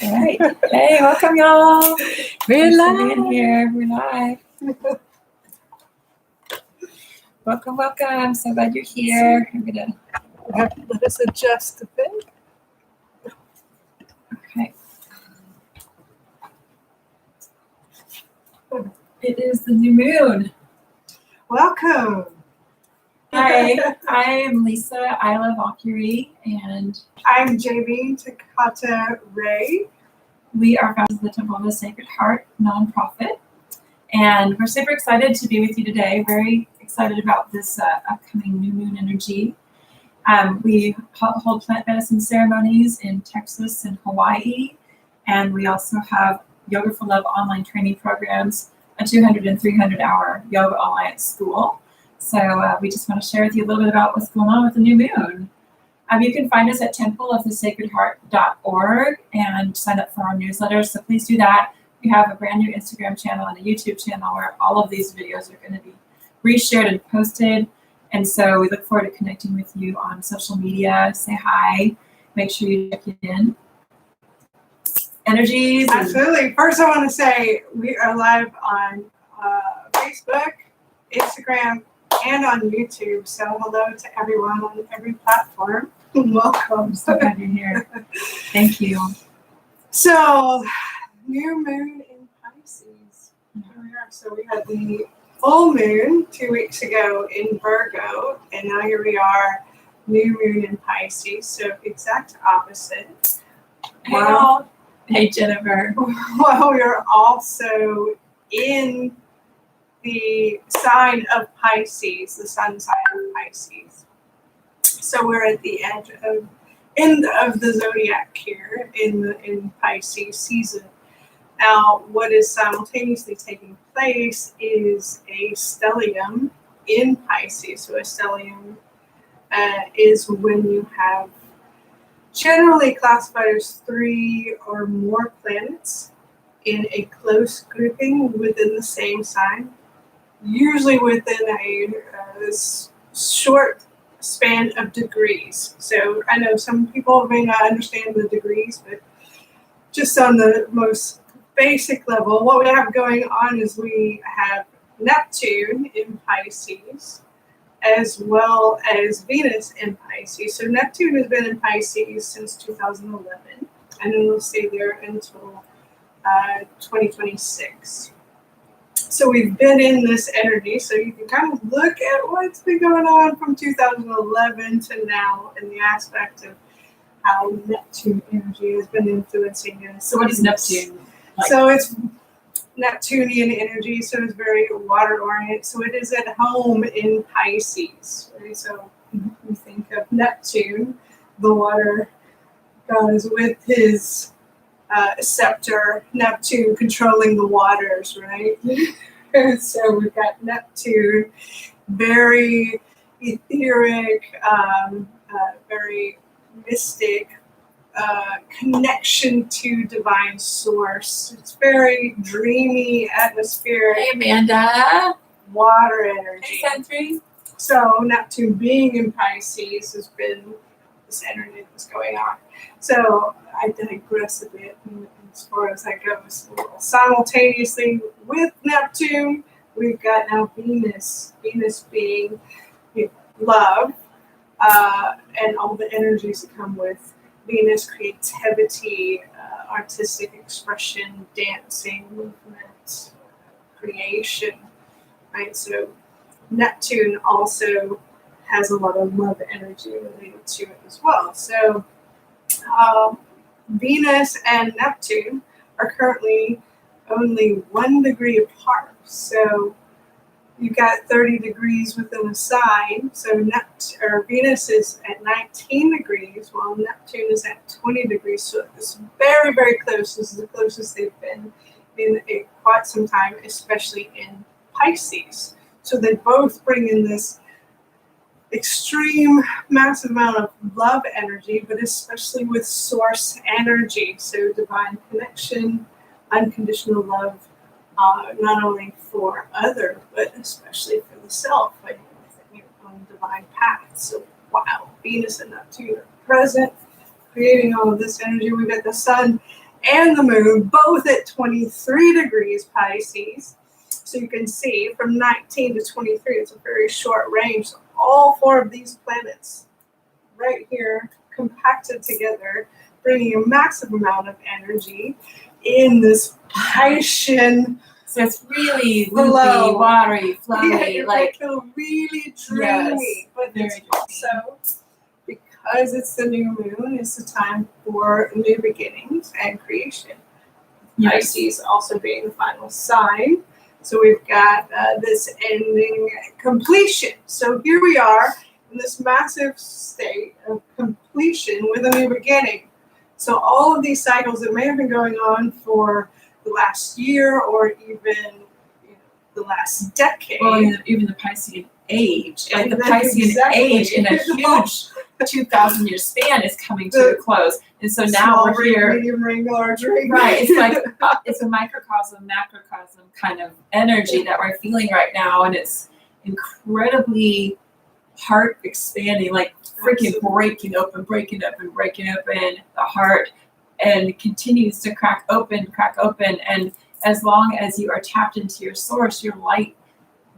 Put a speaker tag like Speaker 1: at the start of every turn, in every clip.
Speaker 1: All right. Hey, welcome, y'all.
Speaker 2: We're
Speaker 1: Thanks for being
Speaker 2: live.
Speaker 1: here. We're live. Welcome, welcome. So glad you're here. I'm gonna.
Speaker 2: Let us adjust a bit.
Speaker 1: Okay. It is the new moon.
Speaker 2: Welcome.
Speaker 1: Hi, I am Lisa Aiylah Valkyrie, and
Speaker 2: I'm JV Takata Ray.
Speaker 1: we are founders of the Temple of the Sacred Heart nonprofit. And we're super excited to be with you today. Very excited about this upcoming new moon energy. We hold plant medicine ceremonies in Texas and Hawaii. And we also have Yoga for Love online training programs, a 200 and 300 hour yoga alliance school. So we just want to share with you a little bit about what's going on with the new moon. You can find us at templeofthesacredheart.org and sign up for our newsletters. So please do that. We have a brand new Instagram channel and a YouTube channel where all of these videos are going to be reshared and posted. And so we look forward to connecting with you on social media. Say hi. Make sure you check in. Energies.
Speaker 2: Absolutely. First, I want to say we are live on Facebook, Instagram, and on YouTube. So hello to everyone on every platform. Welcome.
Speaker 1: So glad you're here. Thank you.
Speaker 2: So, new moon in Pisces. Here we are. So we had the full moon 2 weeks ago in Virgo, and now here we are, new moon in Pisces. So exact opposite.
Speaker 1: Hey, y'all. Hey, Jennifer.
Speaker 2: Well, we are also in the sign of Pisces, the sun sign of Pisces. So we're at the end of the zodiac here in Pisces season. Now, what is simultaneously taking place is a stellium in Pisces. So a stellium is when you have generally classified as 3 or more planets in a close grouping within the same sign, usually within a short span of degrees. So I know some people may not understand the degrees, but just on the most basic level, what we have going on is we have Neptune in Pisces as well as Venus in Pisces. So Neptune has been in Pisces since 2011, and it will stay there until 2026. So we've been in this energy, so you can kind of look at what's been going on from 2011 to now in the aspect of how Neptune energy has been influencing us.
Speaker 1: So what is Neptune like?
Speaker 2: So it's Neptunian energy, so it's very water-oriented. So it is at home in Pisces, right? So we think of Neptune, the water god is with his scepter, Neptune controlling the waters, right? So we've got Neptune, very etheric, very mystic, connection to divine source. It's very dreamy, atmospheric.
Speaker 1: Hey, Amanda.
Speaker 2: Water energy.
Speaker 1: Hey, Sentry.
Speaker 2: So Neptune being in Pisces has been this energy that's going on. So I digress a bit as far as that goes. Simultaneously with Neptune, we've got now Venus. Venus being love and all the energies that come with Venus, creativity, artistic expression, dancing, movement, creation, right? So Neptune also has a lot of love energy related to it as well. So Venus and Neptune are currently only 1 degree apart. So you've got 30 degrees within a sign. So Venus is at 19 degrees, while Neptune is at 20 degrees. So it's very, very close. This is the closest they've been in quite some time, especially in Pisces. So they both bring in this extreme, massive amount of love energy, but especially with source energy. So divine connection, unconditional love, not only for other, but especially for the self, like on divine path. So wow, Venus and Neptune are present, creating all of this energy. We've got the sun and the moon, both at 23 degrees Pisces. So you can see from 19 to 23, it's a very short range. So all four of these planets right here compacted together, bringing a massive amount of energy in this Piscean.
Speaker 1: So it's really
Speaker 2: Flow.
Speaker 1: loopy, watery, flowy,
Speaker 2: Yeah,
Speaker 1: like
Speaker 2: feel really dreamy.
Speaker 1: yes,
Speaker 2: But
Speaker 1: very
Speaker 2: it's
Speaker 1: good.
Speaker 2: also, because it's the new moon, it's the time for new beginnings and creation.
Speaker 1: Yes.
Speaker 2: Pisces also being the final sign. So we've got this ending completion. So here we are in this massive state of completion with a new beginning. So all of these cycles that may have been going on for the last year or even the last decade.
Speaker 1: Well, even the Piscean age, like the
Speaker 2: Exactly.
Speaker 1: Piscean age in a huge 2,000-year span is coming to a close. And so now
Speaker 2: Small
Speaker 1: we're
Speaker 2: ring,
Speaker 1: here.
Speaker 2: medium ring, large ring.
Speaker 1: Right, it's like it's a microcosm, macrocosm kind of energy that we're feeling right now, and it's incredibly heart expanding, like freaking breaking open the heart, and it continues to crack open, and as long as you are tapped into your source, your light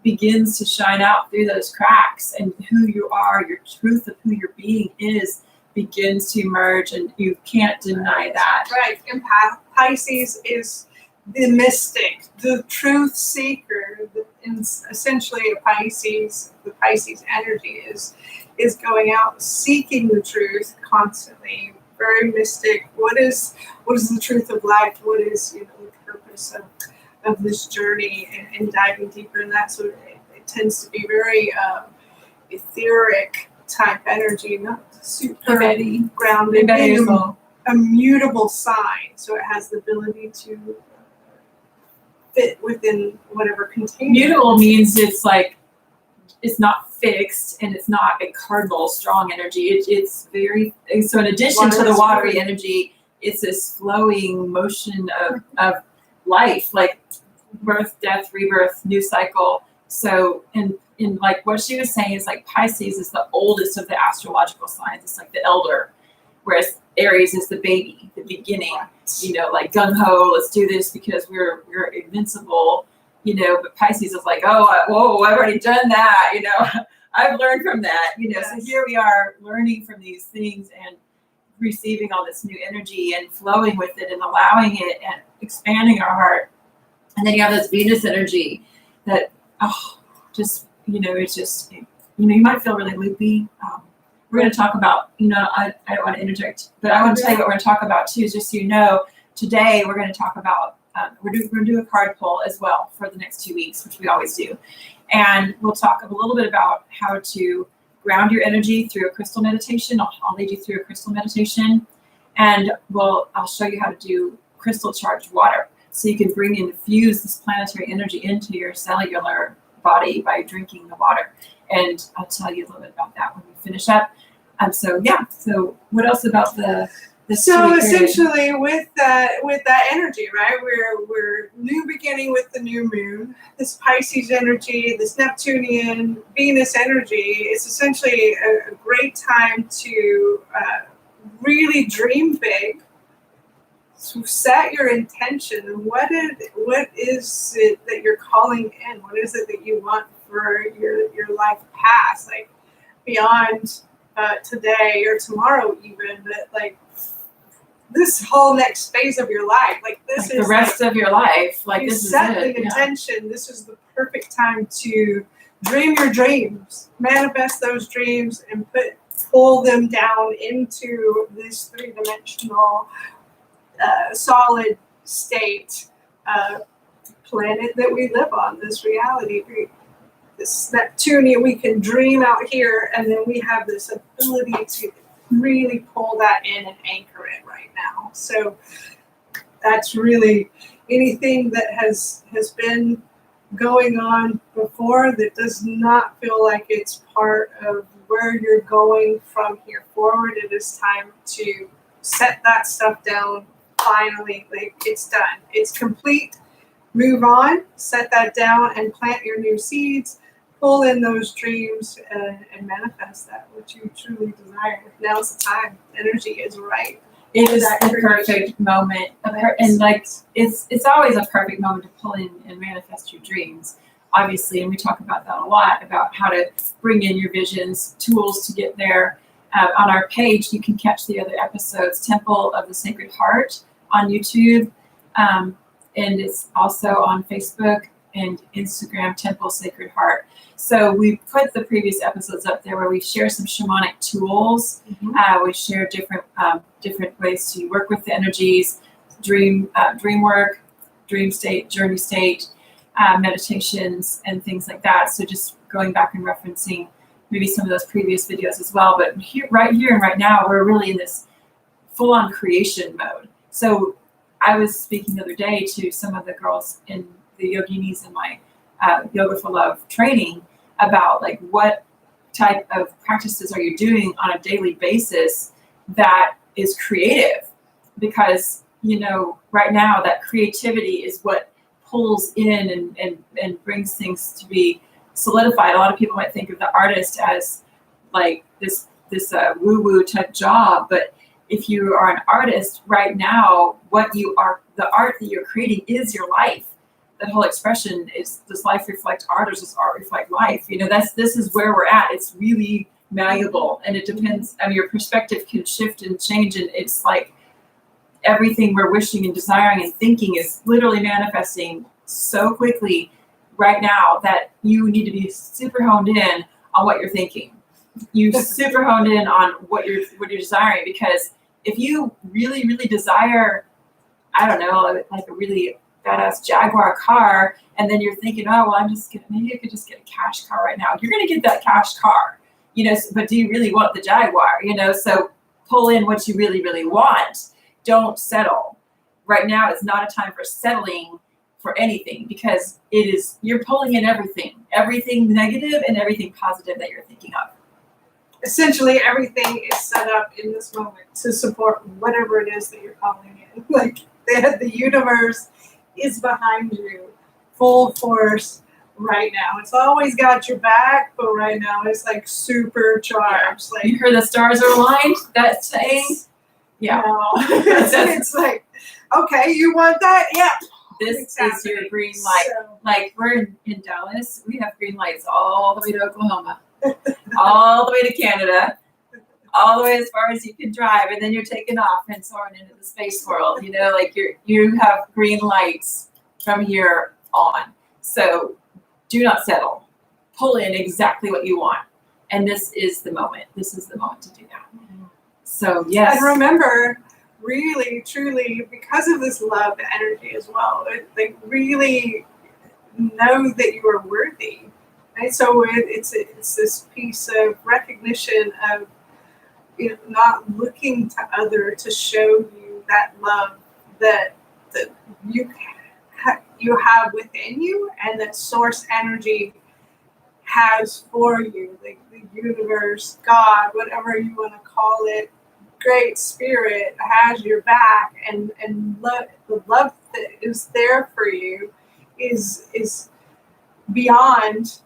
Speaker 1: begins to shine out through those cracks, and who you are, your truth of who your being is, begins to emerge, and you can't deny that.
Speaker 2: Right, and Pisces is the mystic, the truth seeker. Essentially, the Pisces energy is going out seeking the truth constantly. Very mystic. What is the truth of life? What is the purpose of this journey, and diving deeper in that? So it tends to be very etheric type energy, not super grounded, immutable sign. So it has the ability to fit within whatever container.
Speaker 1: Mutable means it's like it's not fixed, and it's not a cardinal strong energy. It's very, so in addition to the watery energy, it's this flowing motion of life, like birth, death, rebirth, new cycle. So in like what she was saying is like Pisces is the oldest of the astrological signs. It's like the elder, whereas Aries is the baby, the beginning. Like gung ho, let's do this because we're invincible. But Pisces is like, whoa, I've already done that. I've learned from that.
Speaker 2: Yes.
Speaker 1: So here we are learning from these things and receiving all this new energy and flowing with it and allowing it and expanding our heart. And then you have this Venus energy that, it's just, you might feel really loopy. We're going to talk about, I don't want to interject, but I want to tell you what we're going to talk about too, just so you know. Today we're going to talk about, we're going to do a card pull as well for the next 2 weeks, which we always do. And we'll talk a little bit about how to ground your energy through a crystal meditation. I'll lead you through a crystal meditation, and I'll show you how to do crystal charged water. So you can bring and infuse this planetary energy into your cellular body by drinking the water. And I'll tell you a little bit about that when we finish up. So what else about the
Speaker 2: so essentially with that energy, right? We're new beginning with the new moon. This Pisces energy, this Neptunian Venus energy, is essentially a great time to really dream big. So set your intention. What is it that you're calling in? What is it that you want for your life past, like beyond today or tomorrow even, but like this whole next phase of your life, like this
Speaker 1: like
Speaker 2: is
Speaker 1: the rest of your life, like
Speaker 2: you
Speaker 1: this
Speaker 2: set
Speaker 1: is it.
Speaker 2: the intention. This is the perfect time to dream your dreams, manifest those dreams, and pull them down into this three-dimensional solid state planet that we live on, this reality. This Neptunian, we can dream out here, and then we have this ability to really pull that in and anchor it right now. So that's really anything that has been going on before that does not feel like it's part of where you're going from here forward. It is time to set that stuff down. Finally, like it's done. It's complete. Move on, set that down, and plant your new seeds. Pull in those dreams and manifest that which you truly desire. Now's the time. Energy is right.
Speaker 1: It is
Speaker 2: that
Speaker 1: the
Speaker 2: creation.
Speaker 1: perfect moment, and like it's always a perfect moment to pull in and manifest your dreams, obviously. And we talk about that a lot, about how to bring in your visions, tools to get there. On our page, you can catch the other episodes. Temple of the Sacred Heart on YouTube, and it's also on Facebook and Instagram, Temple Sacred Heart. So we put the previous episodes up there where we share some shamanic tools. We share different ways to work with the energies, dream work, dream state, journey state, meditations, and things like that. So just going back and referencing maybe some of those previous videos as well. But right here and right now, we're really in this full-on creation mode. So I was speaking the other day to some of the girls in the yoginis in my Yoga for Love training about like what type of practices are you doing on a daily basis that is creative, because right now that creativity is what pulls in and brings things to be solidified. A lot of people might think of the artist as like this woo-woo type job, but if you are an artist right now, the art that you're creating is your life. That whole expression is, does life reflect art, or does art reflect life? This is where we're at. It's really malleable, and it depends. I mean, your perspective can shift and change, and it's like everything we're wishing and desiring and thinking is literally manifesting so quickly right now that you need to be super honed in on what you're thinking. You super honed in on what you're desiring, because if you really, really desire, I don't know, like a really badass Jaguar car, and then you're thinking, oh, well, maybe I could just get a cash car right now. You're going to get that cash car, but do you really want the Jaguar? So pull in what you really, really want. Don't settle. Right now is not a time for settling for anything, because you're pulling in everything negative and everything positive that you're thinking of.
Speaker 2: Essentially, everything is set up in this moment to support whatever it is that you're calling in. Like the universe is behind you, full force right now. It's always got your back, but right now it's like supercharged. Like,
Speaker 1: you heard the stars are aligned. That saying, yeah.
Speaker 2: It's like, okay, you want that? Yeah.
Speaker 1: This is your green light. So, like we're in Dallas, we have green lights all the way to Oklahoma, all the way to Canada, all the way as far as you can drive, and then you're taking off and soaring into the space world. Like you have green lights from here on. So do not settle. Pull in exactly what you want, and this is the moment. This is the moment to do that. So yes,
Speaker 2: and remember, really, truly, because of this love energy as well, like really know that you are worthy. Right? So it's this piece of recognition of not looking to other to show you that love that you have within you, and that source energy has for you, like the universe, God, whatever you want to call it, great spirit has your back, and love, the love that is there for you is beyond,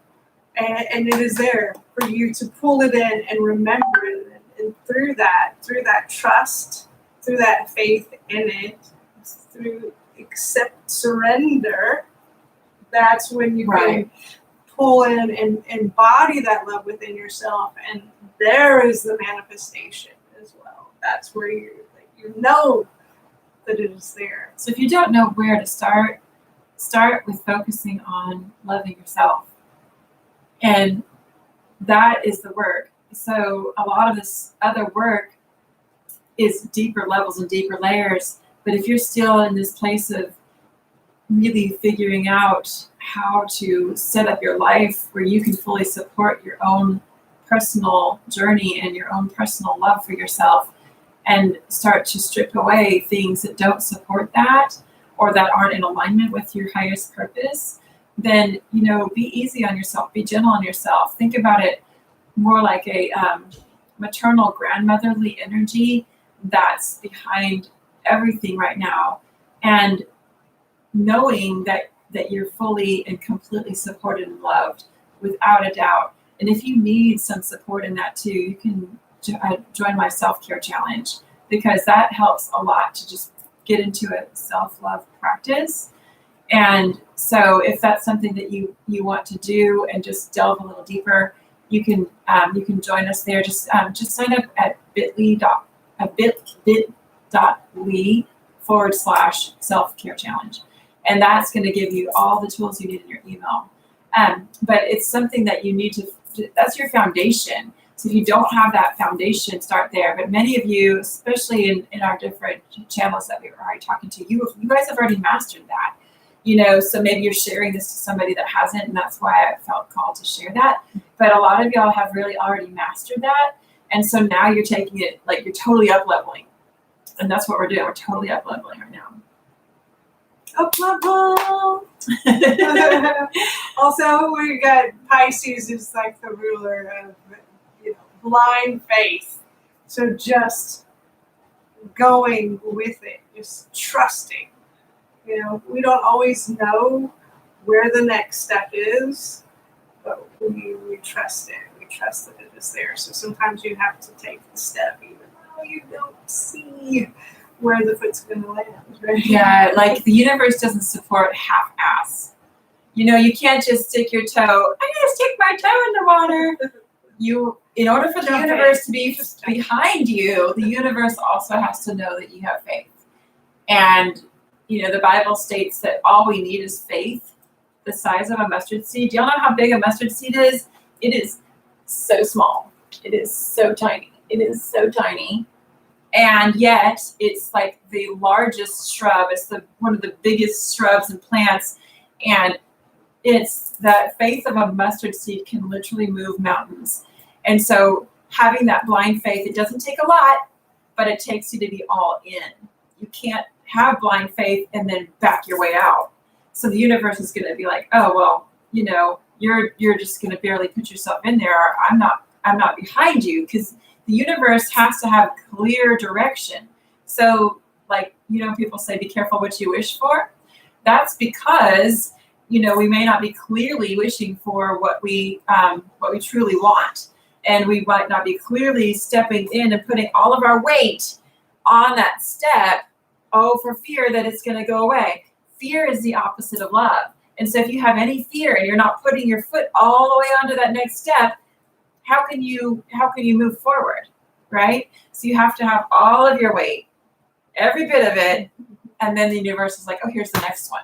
Speaker 2: and it is there for you to pull it in and remember it. And through that trust, through that faith in it, through surrender, that's when you can pull in and embody that love within yourself, and there is the manifestation as well. That's where you know that it is there.
Speaker 1: So if you don't know where to start with focusing on loving yourself, and that is the work. So a lot of this other work is deeper levels and deeper layers. But if you're still in this place of really figuring out how to set up your life where you can fully support your own personal journey and your own personal love for yourself, and start to strip away things that don't support that or that aren't in alignment with your highest purpose, then, be easy on yourself, be gentle on yourself. Think about it more like a maternal grandmotherly energy that's behind everything right now, and knowing that you're fully and completely supported and loved without a doubt. And if you need some support in that too, you can join my self-care challenge. because that helps a lot to just get into a self-love practice. And so if that's something that you want to do and just delve a little deeper, you can join us there. Just sign up at bit.ly/self-care challenge. And that's going to give you all the tools you need in your email. But it's something that you need to, that's your foundation. So if you don't have that foundation, start there. But many of you, especially in our different channels that we were already talking to, you guys have already mastered that. So maybe you're sharing this to somebody that hasn't, and that's why I felt called to share that. But a lot of y'all have really already mastered that. And so now you're taking it, like you're totally up-leveling. And that's what we're doing. We're totally up-leveling right now.
Speaker 2: Up-level! Also, we got Pisces is like the ruler of, blind faith. So just going with it, just trusting. We don't always know where the next step is, but we trust it. We trust that it is there. So sometimes you have to take the step, even though you don't see where the foot's going to land, right?
Speaker 1: Yeah, like the universe doesn't support half-ass. You can't just stick your toe. I'm going to stick my toe in the water. In order for the universe to be behind you, the universe also has to know that you have faith. And the Bible states that all we need is faith, the size of a mustard seed. Do y'all know how big a mustard seed is? It is so small. It is so tiny. It is so tiny. And yet, it's like the largest shrub. It's one of the biggest shrubs and plants. And it's that faith of a mustard seed can literally move mountains. And so having that blind faith, it doesn't take a lot, but it takes you to be all in. You can't have blind faith and then back your way out. So the universe is going to be like, oh, well, you're just going to barely put yourself in there. Or I'm not behind you, because the universe has to have clear direction. So people say, be careful what you wish for. That's because, we may not be clearly wishing for what we truly want. And we might not be clearly stepping in and putting all of our weight on that step, for fear that it's going to go away. Fear is the opposite of love. And so if you have any fear and you're not putting your foot all the way onto that next step, how can you move forward, right? So you have to have all of your weight, every bit of it, and then the universe is like, oh, here's the next one.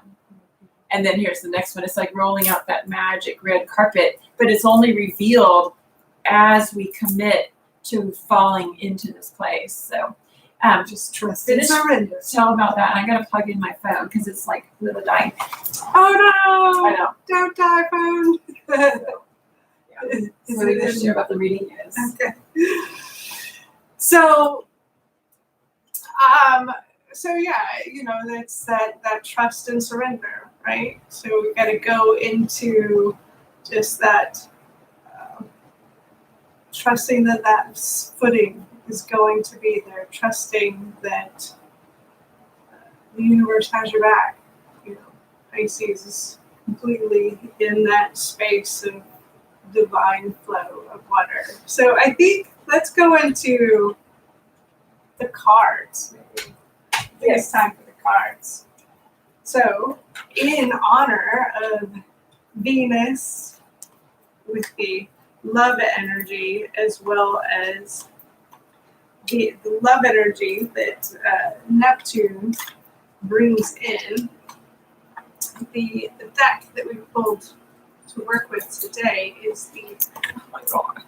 Speaker 1: And then here's the next one. It's like rolling out that magic red carpet, but it's only revealed as we commit to falling into this place. So just trust and surrender. Tell about that. And I got to plug in my phone because it's like really dying.
Speaker 2: Oh no!
Speaker 1: I know.
Speaker 2: Don't die, phone.
Speaker 1: Yeah. So we're going to share about the reading is.
Speaker 2: Okay. So that's that trust and surrender, right? So we got to go into just that trusting that footing is going to be there, trusting that the universe has your back. Pisces is completely in that space of divine flow of water. So I think let's go into the cards. Maybe. It's time for the cards. So in honor of Venus with the love energy, as well as the love energy that Neptune brings in, the deck that we pulled to work with today is oh my god,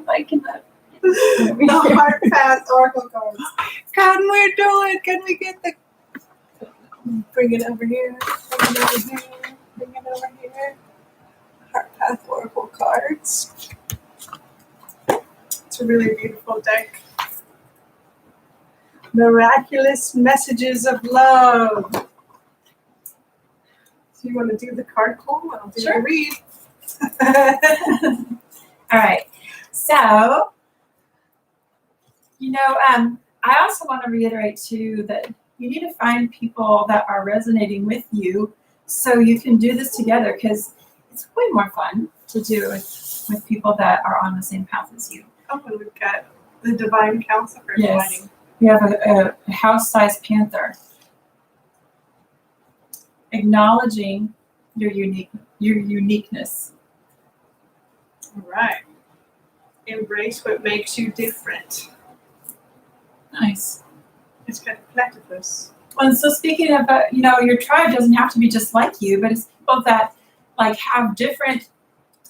Speaker 2: I cannot. The Heart Path Oracle cards. Can we do it? Can we get the? Bring it over here. Bring it over here. Bring it over here. Heart Path Oracle cards. It's a really beautiful deck. Miraculous messages of love. So you want to do the card pull? I'll do the read.
Speaker 1: All right. So, I also want to reiterate too that you need to find people that are resonating with you so you can do this together, because it's way more fun to do with people that are on the same path as you.
Speaker 2: Oh, and we've got the Divine Council for joining.
Speaker 1: We have a house-sized panther. Acknowledging your uniqueness.
Speaker 2: All right. Embrace what makes you different.
Speaker 1: Nice.
Speaker 2: It's got a platypus.
Speaker 1: And so speaking of, your tribe doesn't have to be just like you, but it's people that like have different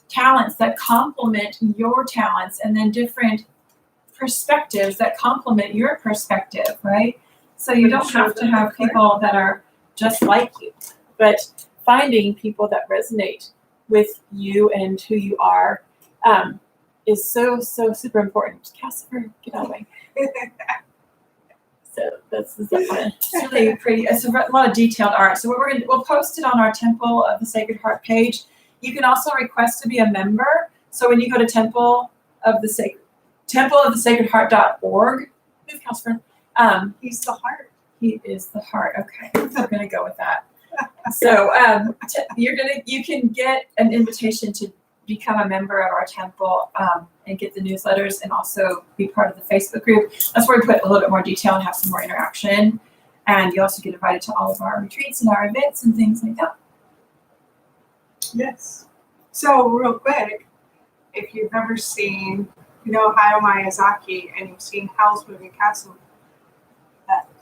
Speaker 1: talents that complement your talents, and then different perspectives that complement your perspective, right? So you don't have to have people that are just like you, but finding people that resonate with you and who you are is so super important. Casper, get out of the way. So that's it's really pretty. It's a lot of detailed art. So we'll post it on our Temple of the Sacred Heart page. You can also request to be a member. So when you go to templeofthesacredheart.org, who's Casper?
Speaker 2: He's the heart.
Speaker 1: He is the heart. Okay, we're gonna go with that. So you can get an invitation to become a member of our temple and get the newsletters, and also be part of the Facebook group. That's where we put a little bit more detail and have some more interaction. And you also get invited to all of our retreats and our events and things like that.
Speaker 2: Yes. So real quick, if you've ever seen, Hayao Miyazaki, and you've seen Howl's Moving Castle,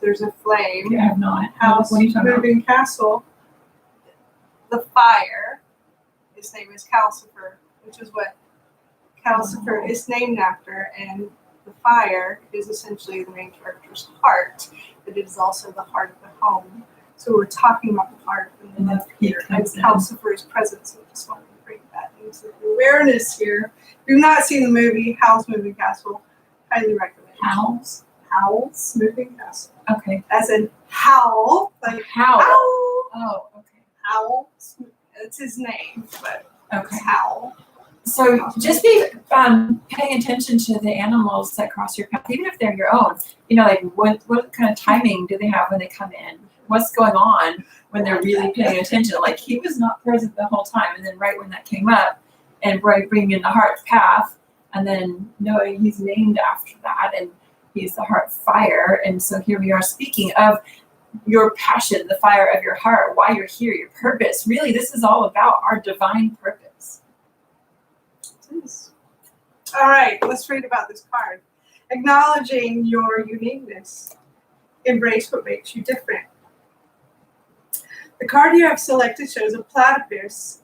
Speaker 2: there's a flame.
Speaker 1: I have not.
Speaker 2: Howl's Moving Castle, the fire, his name is Calcifer, which is what Calcifer is named after, and the fire is essentially the main character's heart, but it is also the heart of the home. So we're talking about the heart and the love here, and Calcifer's presence. So I just wanted to bring that into the awareness here. If you've not seen the movie Howl's Moving Castle, highly recommend it. Howl's Moving Castle.
Speaker 1: Okay.
Speaker 2: As in howl, like
Speaker 1: Howl. Oh, okay.
Speaker 2: Howl. It's his name, but
Speaker 1: okay.
Speaker 2: It's Howl.
Speaker 1: So just be paying attention to the animals that cross your path, even if they're your own. Like what kind of timing do they have when they come in? What's going on when they're really paying attention? Like he was not present the whole time, and then right when that came up, and bringing in the heart path, and then knowing he's named after that, and he's the heart fire. And so here we are speaking of your passion, the fire of your heart, why you're here, your purpose. Really, this is all about our divine purpose.
Speaker 2: All right, let's read about this card. Acknowledging your uniqueness. Embrace what makes you different. The card you have selected shows a platypus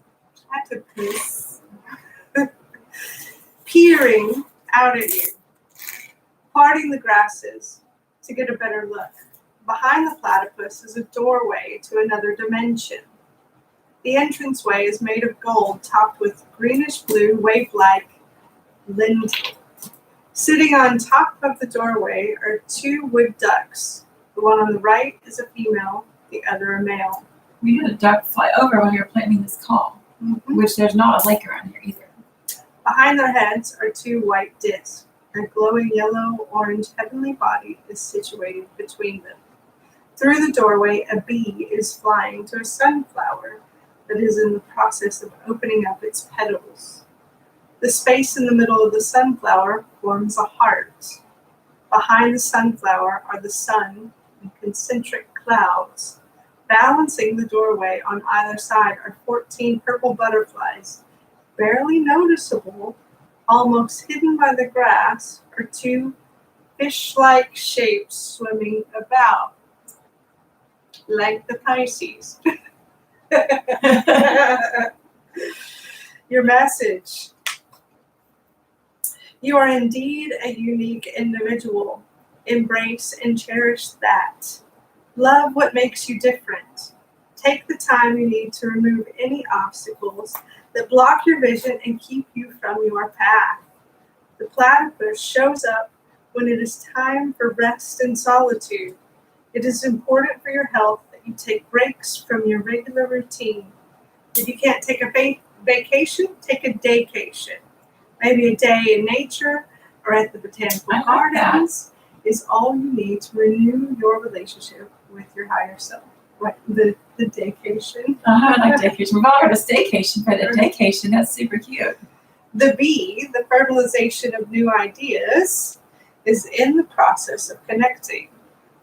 Speaker 2: peering out at you, parting the grasses to get a better look. Behind the platypus is a doorway to another dimension. The entranceway is made of gold topped with greenish-blue wave-like lintel. Sitting on top of the doorway are two wood ducks. The one on the right is a female, the other a male.
Speaker 1: We had a duck fly over when we were planning this call, which there's not a lake around here either.
Speaker 2: Behind their heads are two white discs. A glowing yellow-orange heavenly body is situated between them. Through the doorway, a bee is flying to a sunflower that is in the process of opening up its petals. The space in the middle of the sunflower forms a heart. Behind the sunflower are the sun and concentric clouds. Balancing the doorway on either side are 14 purple butterflies. Barely noticeable, almost hidden by the grass, are two fish-like shapes swimming about, like the Pisces. Your message. You are indeed a unique individual. Embrace and cherish that. Love what makes you different. Take the time you need to remove any obstacles that block your vision and keep you from your path. The platypus shows up when it is time for rest and solitude. It is important for your health that you take breaks from your regular routine. If you can't take a vacation, take a daycation. Maybe a day in nature or at the botanical gardens is all you need to renew your relationship with your higher self. What, the daycation?
Speaker 1: I like daycation. We've all heard of staycation, but a daycation, that's super cute.
Speaker 2: The bee, the fertilization of new ideas, is in the process of connecting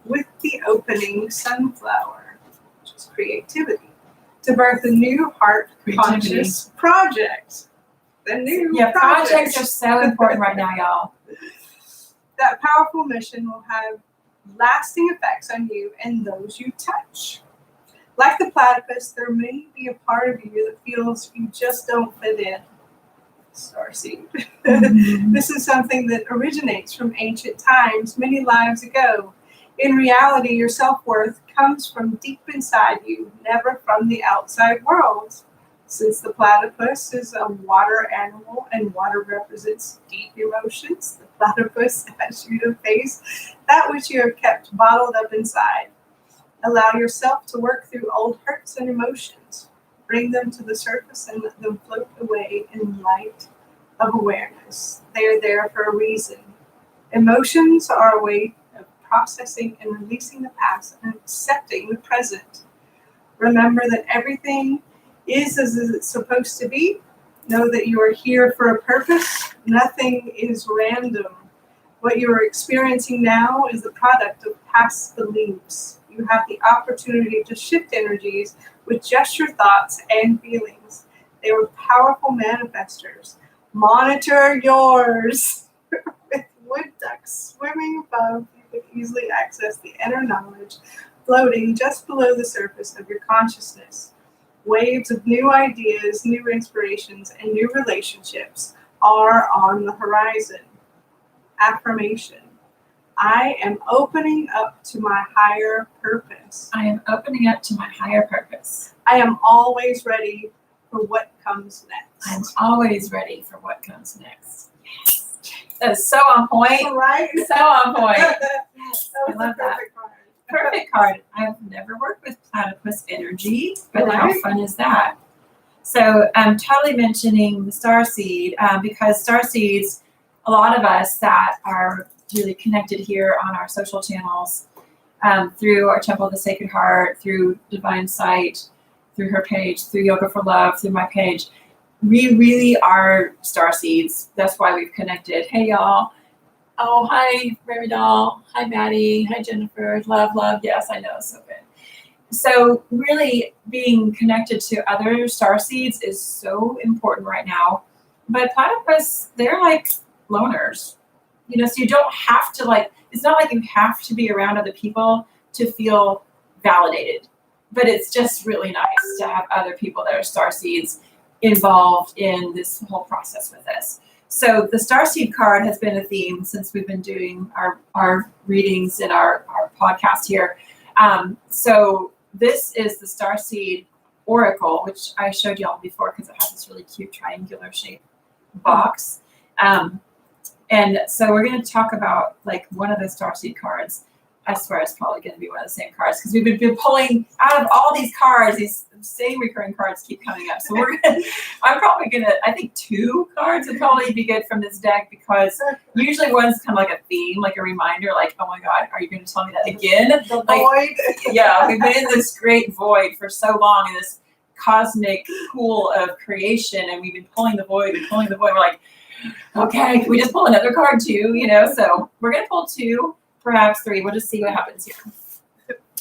Speaker 2: with the opening sunflower, which is creativity, to birth a new heart conscious project. The new
Speaker 1: projects are so important right now, y'all.
Speaker 2: That powerful mission will have lasting effects on you and those you touch. Like the platypus, there may be a part of you that feels you just don't fit in. Starseed.
Speaker 1: Mm-hmm.
Speaker 2: This is something that originates from ancient times, many lives ago. In reality, your self-worth comes from deep inside you, never from the outside world. Since the platypus is a water animal and water represents deep emotions, the platypus asks you to face that which you have kept bottled up inside. Allow yourself to work through old hurts and emotions. Bring them to the surface and let them float away in light of awareness. They are there for a reason. Emotions are a way of processing and releasing the past and accepting the present. Remember that everything is as it's supposed to be. Know that you are here for a purpose. Nothing is random. What you are experiencing now is the product of past beliefs. You have the opportunity to shift energies with just your thoughts and feelings. They are powerful manifestors. Monitor yours. With wood ducks swimming above, you can easily access the inner knowledge floating just below the surface of your consciousness. Waves of new ideas, new inspirations, and new relationships are on the horizon. Affirmation. I am opening up to my higher purpose.
Speaker 1: I am opening up to my higher purpose.
Speaker 2: I am always ready for what comes next.
Speaker 1: I'm always ready for what comes next. Yes. That is so on point.
Speaker 2: Right?
Speaker 1: So on point.
Speaker 2: Yes,
Speaker 1: I love that.
Speaker 2: perfect card.
Speaker 1: Perfect card. I've never worked with platypus energy, but how
Speaker 2: Right.
Speaker 1: fun is that? So I'm totally mentioning the starseed because starseeds, a lot of us that are really connected here on our social channels, through our Temple of the Sacred Heart, through Divine Sight, through her page, through Yoga for Love, through my page, we really are starseeds. That's why we've connected. Hey, y'all. Oh, hi, Remy Doll. Hi, Maddie. Hi, Jennifer. Love. Yes, I know. So good. So really being connected to other starseeds is so important right now. But platypus, they're like loners. You know, so you don't have to it's not like you have to be around other people to feel validated. But it's just really nice to have other people that are starseeds involved in this whole process with us. So the Starseed card has been a theme since we've been doing our readings in our podcast here. So this is the Starseed Oracle, which I showed y'all before because it has this really cute triangular shaped box. And so we're going to talk about one of the Starseed cards. I swear it's probably going to be one of the same cards because we've been pulling out of all these cards. These same recurring cards keep coming up. So I'm probably going to, I think 2 cards would probably be good from this deck because usually one's kind of like a theme, like a reminder, like, oh my God, are you going to tell me that again?
Speaker 2: The void.
Speaker 1: Yeah, we've been in this great void for so long in this cosmic pool of creation, and we've been pulling the void and pulling the void. We're like, okay, can we just pull another card too? So we're going to pull 2. Perhaps 3. We'll just see what happens here.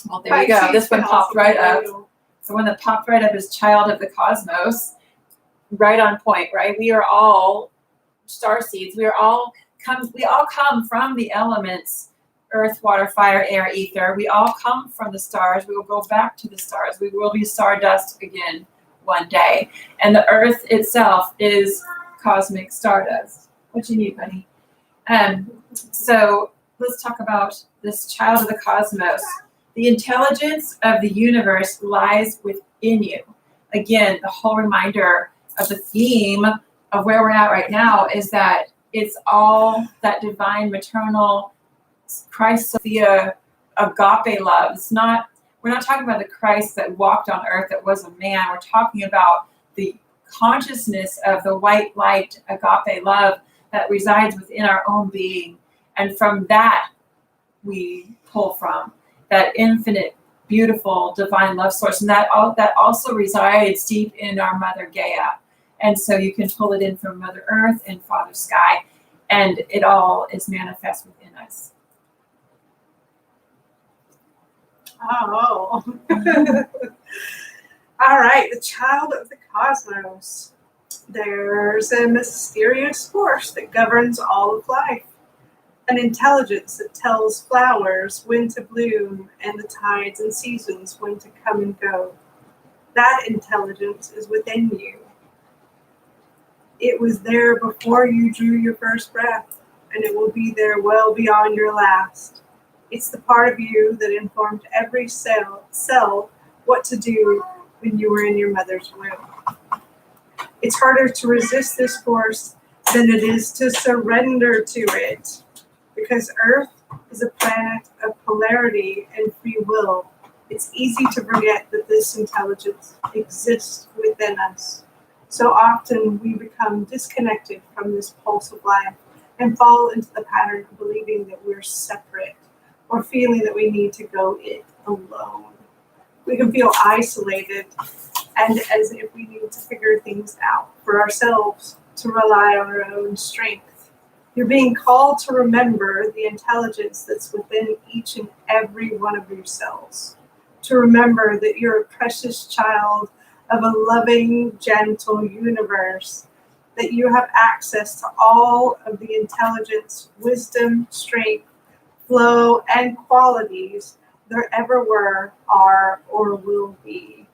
Speaker 1: Well, there you go. This one popped right up. So one that popped right up is Child of the Cosmos. Right on point, right? We are all starseeds. We all come from the elements: earth, water, fire, air, ether. We all come from the stars. We will go back to the stars. We will be stardust again one day. And the earth itself is cosmic stardust. What you need, buddy? So let's talk about this child of the cosmos. The intelligence of the universe lies within you. Again, the whole reminder of the theme of where we're at right now is that it's all that divine, maternal, Christ Sophia, agape love. We're not talking about the Christ that walked on earth that was a man. We're talking about the consciousness of the white light, agape love that resides within our own being. And from that, we pull from that infinite, beautiful, divine love source. And that also resides deep in our Mother Gaia. And so you can pull it in from Mother Earth and Father Sky. And it all is manifest within us.
Speaker 2: Oh. All right, the child of the cosmos. There's a mysterious force that governs all of life. An intelligence that tells flowers when to bloom and the tides and seasons when to come and go. That intelligence is within you. It was there before you drew your first breath, and it will be there well beyond your last. It's the part of you that informed every cell what to do when you were in your mother's womb. It's harder to resist this force than it is to surrender to it, because Earth is a planet of polarity and free will. It's easy to forget that this intelligence exists within us. So often we become disconnected from this pulse of life and fall into the pattern of believing that we're separate or feeling that we need to go it alone. We can feel isolated and as if we need to figure things out for ourselves, to rely on our own strength. You're being called to remember the intelligence that's within each and every one of your cells. To remember that you're a precious child of a loving, gentle universe, that you have access to all of the intelligence, wisdom, strength, flow, and qualities there ever were, are, or will be.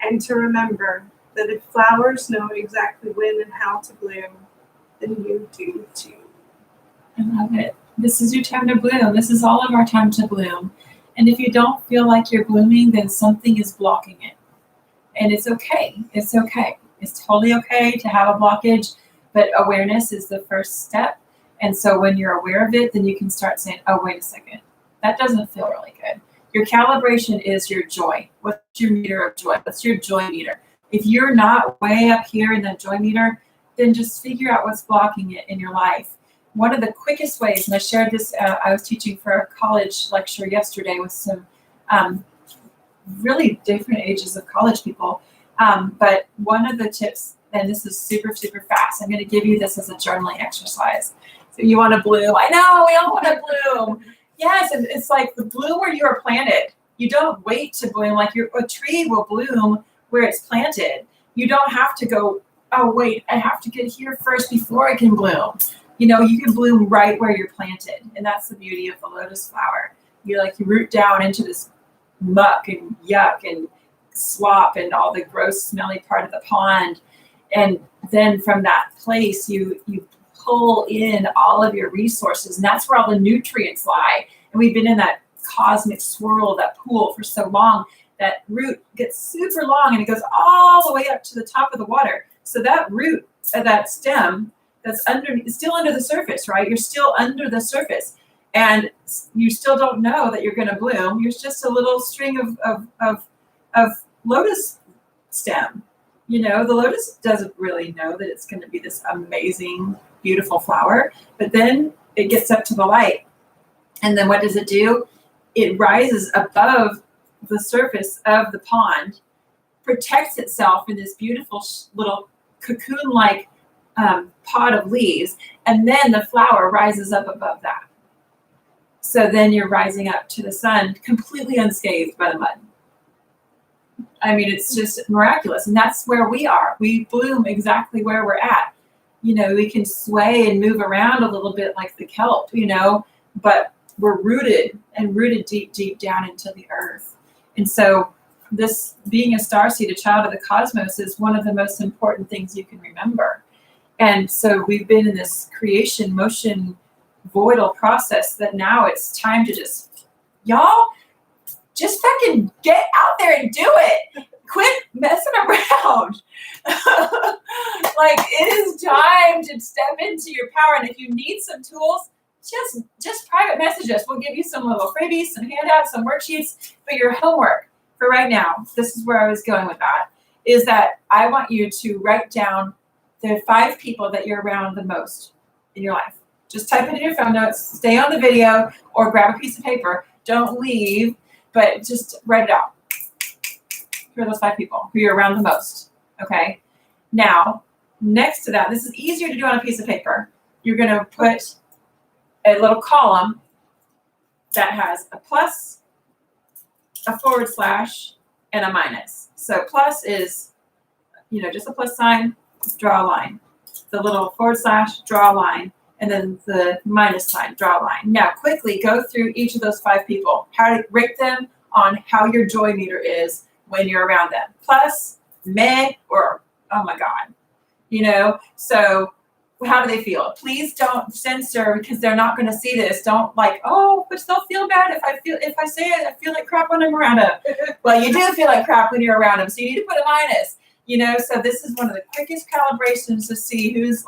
Speaker 2: And to remember that if flowers know exactly when and how to bloom, then you do too.
Speaker 1: I love it. This is your time to bloom. This is all of our time to bloom. And if you don't feel like you're blooming, then something is blocking it. And it's okay. It's okay. It's totally okay to have a blockage, but awareness is the first step. And so when you're aware of it, then you can start saying, oh, wait a second. That doesn't feel really good. Your calibration is your joy. What's your meter of joy? What's your joy meter? If you're not way up here in that joy meter, then just figure out what's blocking it in your life. One of the quickest ways, and I shared this, I was teaching for a college lecture yesterday with some really different ages of college people. But one of the tips, and this is super, super fast, I'm going to give you this as a journaling exercise. So you want to bloom. I know, we all want to bloom. Yes, and it's like the bloom where you are planted. You don't wait to bloom. Like a tree will bloom where it's planted. You don't have to go, oh, wait, I have to get here first before I can bloom. You know, you can bloom right where you're planted. And that's the beauty of the lotus flower. You root down into this muck and yuck and slop and all the gross, smelly part of the pond. And then from that place, you pull in all of your resources. And that's where all the nutrients lie. And we've been in that cosmic swirl, that pool for so long, that root gets super long and it goes all the way up to the top of the water. So that root, that stem, that's still under the surface, right? You're still under the surface. And you still don't know that you're going to bloom. You're just a little string of lotus stem. You know, the lotus doesn't really know that it's going to be this amazing, beautiful flower. But then it gets up to the light. And then what does it do? It rises above the surface of the pond, protects itself in this beautiful little cocoon-like pod of leaves. And then the flower rises up above that. So then you're rising up to the sun completely unscathed by the mud. I mean, it's just miraculous. And that's where we are. We bloom exactly where we're at. You know, we can sway and move around a little bit like the kelp, you know, but we're rooted deep, deep down into the earth. And so this being a starseed, a child of the cosmos, is one of the most important things you can remember. And so we've been in this creation, motion, voidal process that now it's time to y'all just fucking get out there and do it. Quit messing around. Like, it is time to step into your power. And if you need some tools, just private message us. We'll give you some little freebies, some handouts, some worksheets. But your homework for right now, this is where I was going with that, is that I want you to write down the 5 people that you're around the most in your life. Just type it in your phone notes, stay on the video, or grab a piece of paper. Don't leave, but just write it out. Who are those 5 people who you're around the most? Okay. Now, next to that, this is easier to do on a piece of paper. You're going to put a little column that has a plus, a forward slash, and a minus. So plus is, just a plus sign, draw a line. The little forward slash, draw a line. And then the minus sign, draw a line. Now, quickly go through each of those 5 people. How to rate them on how your joy meter is when you're around them. Plus, meh, or oh my God. So how do they feel? Please don't censor, because they're not going to see this. Don't but they'll feel bad if I say it. I feel like crap when I'm around them. Well, you do feel like crap when you're around them, so you need to put a minus. So this is one of the quickest calibrations to see who's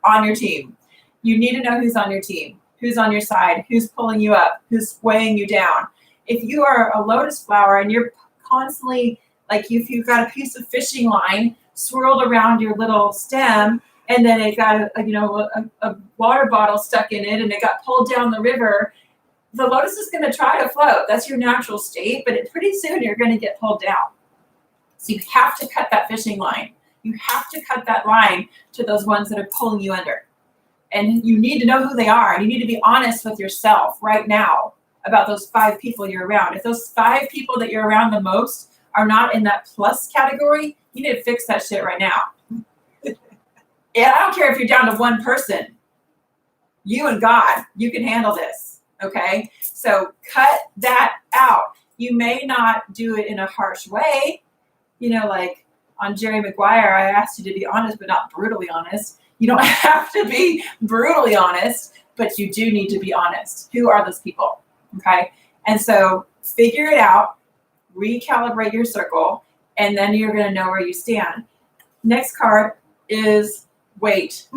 Speaker 1: on your team. You need to know who's on your team, who's on your side, who's pulling you up, who's weighing you down. If you are a lotus flower and you're constantly, if you've got a piece of fishing line swirled around your little stem, and then it got a water bottle stuck in it, and it got pulled down the river, the lotus is going to try to float. That's your natural state, but pretty soon you're going to get pulled down. So you have to cut that fishing line. You have to cut that line to those ones that are pulling you under. And you need to know who they are, and you need to be honest with yourself right now about those 5 people you're around. If those 5 people that you're around the most are not in that plus category, you need to fix that shit right now. And I don't care if you're down to 1 person. You and God, you can handle this, okay? So cut that out. You may not do it in a harsh way. On Jerry Maguire, I asked you to be honest, but not brutally honest. You don't have to be brutally honest, but you do need to be honest. Who are those people, okay? And so figure it out, recalibrate your circle, and then you're going to know where you stand. Next card is weight.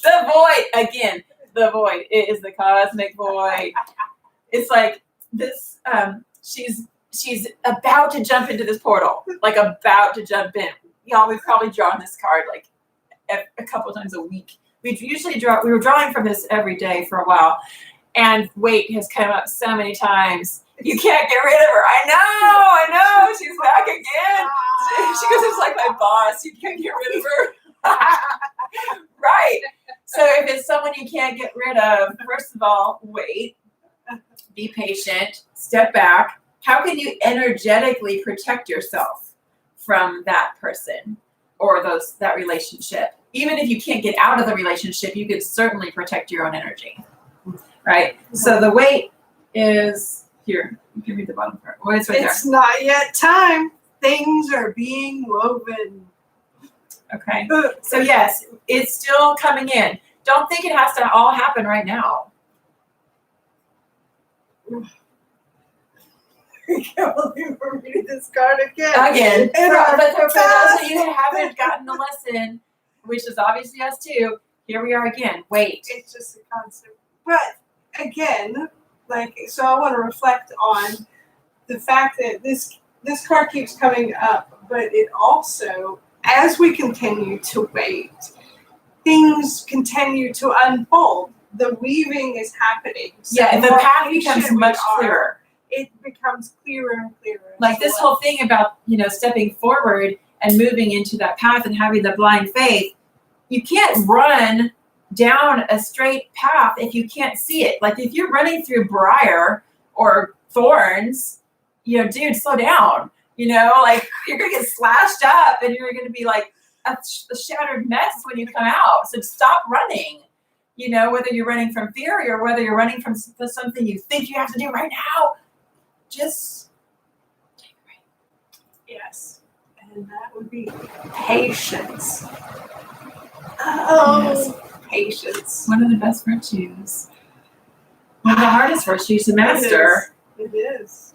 Speaker 1: The void. Again, the void. It is the cosmic void. It's like this, she's about to jump into this portal, about to jump in. Y'all, we've probably drawn this card a couple of times a week. We were drawing from this every day for a while, and weight has come up so many times. You can't get rid of her. I know. She's back again. She goes, it's like my boss. You can't get rid of her. Right. So if it's someone you can't get rid of, first of all, wait. Be patient. Step back. How can you energetically protect yourself from that person or that relationship? Even if you can't get out of the relationship, you can certainly protect your own energy. Right? Mm-hmm. So the weight is here. You can read the bottom part. Oh, it's right there.
Speaker 2: It's not yet time. Things are being woven.
Speaker 1: Okay. So yes, it's still coming in. Don't think it has to all happen right now.
Speaker 2: I can't believe we're reading this card again.
Speaker 1: But for those of you who haven't gotten the lesson, which is obviously us too, here we are again. Wait.
Speaker 2: It's just a concept. But again, so I want to reflect on the fact that this card keeps coming up, but it also, as we continue to wait, things continue to unfold. The weaving is happening. So
Speaker 1: the path becomes much clearer.
Speaker 2: It becomes clearer and clearer.
Speaker 1: This whole thing about, stepping forward and moving into that path and having the blind faith, you can't run down a straight path if you can't see it. If you're running through briar or thorns, dude, slow down. You're going to get slashed up and you're going to be a shattered mess when you come out. So stop running. Whether you're running from fear or whether you're running from something you think you have to do right now, just take a break.
Speaker 2: Yes. And that would be patience. Yes. Patience.
Speaker 1: One of the best virtues. One of the hardest virtues to master.
Speaker 2: It is.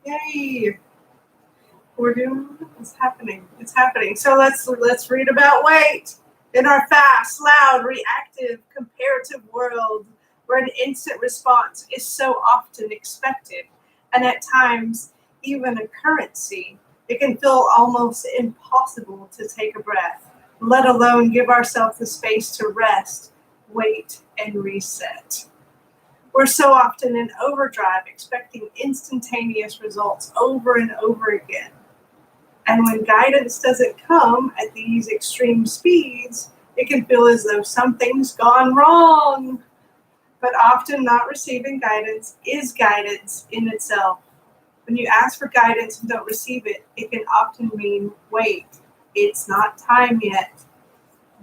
Speaker 2: Yay. We're doing it. It's happening. It's happening. So let's read about weight. In our fast, loud, reactive, comparative world, where an instant response is so often expected, and at times even a currency, it can feel almost impossible to take a breath, let alone give ourselves the space to rest, wait, and reset. We're so often in overdrive, expecting instantaneous results over and over again. And when guidance doesn't come at these extreme speeds, It can feel as though something's gone wrong, but often not receiving guidance is guidance in itself. When you ask for guidance and don't receive it, it can often mean, wait, it's not time yet.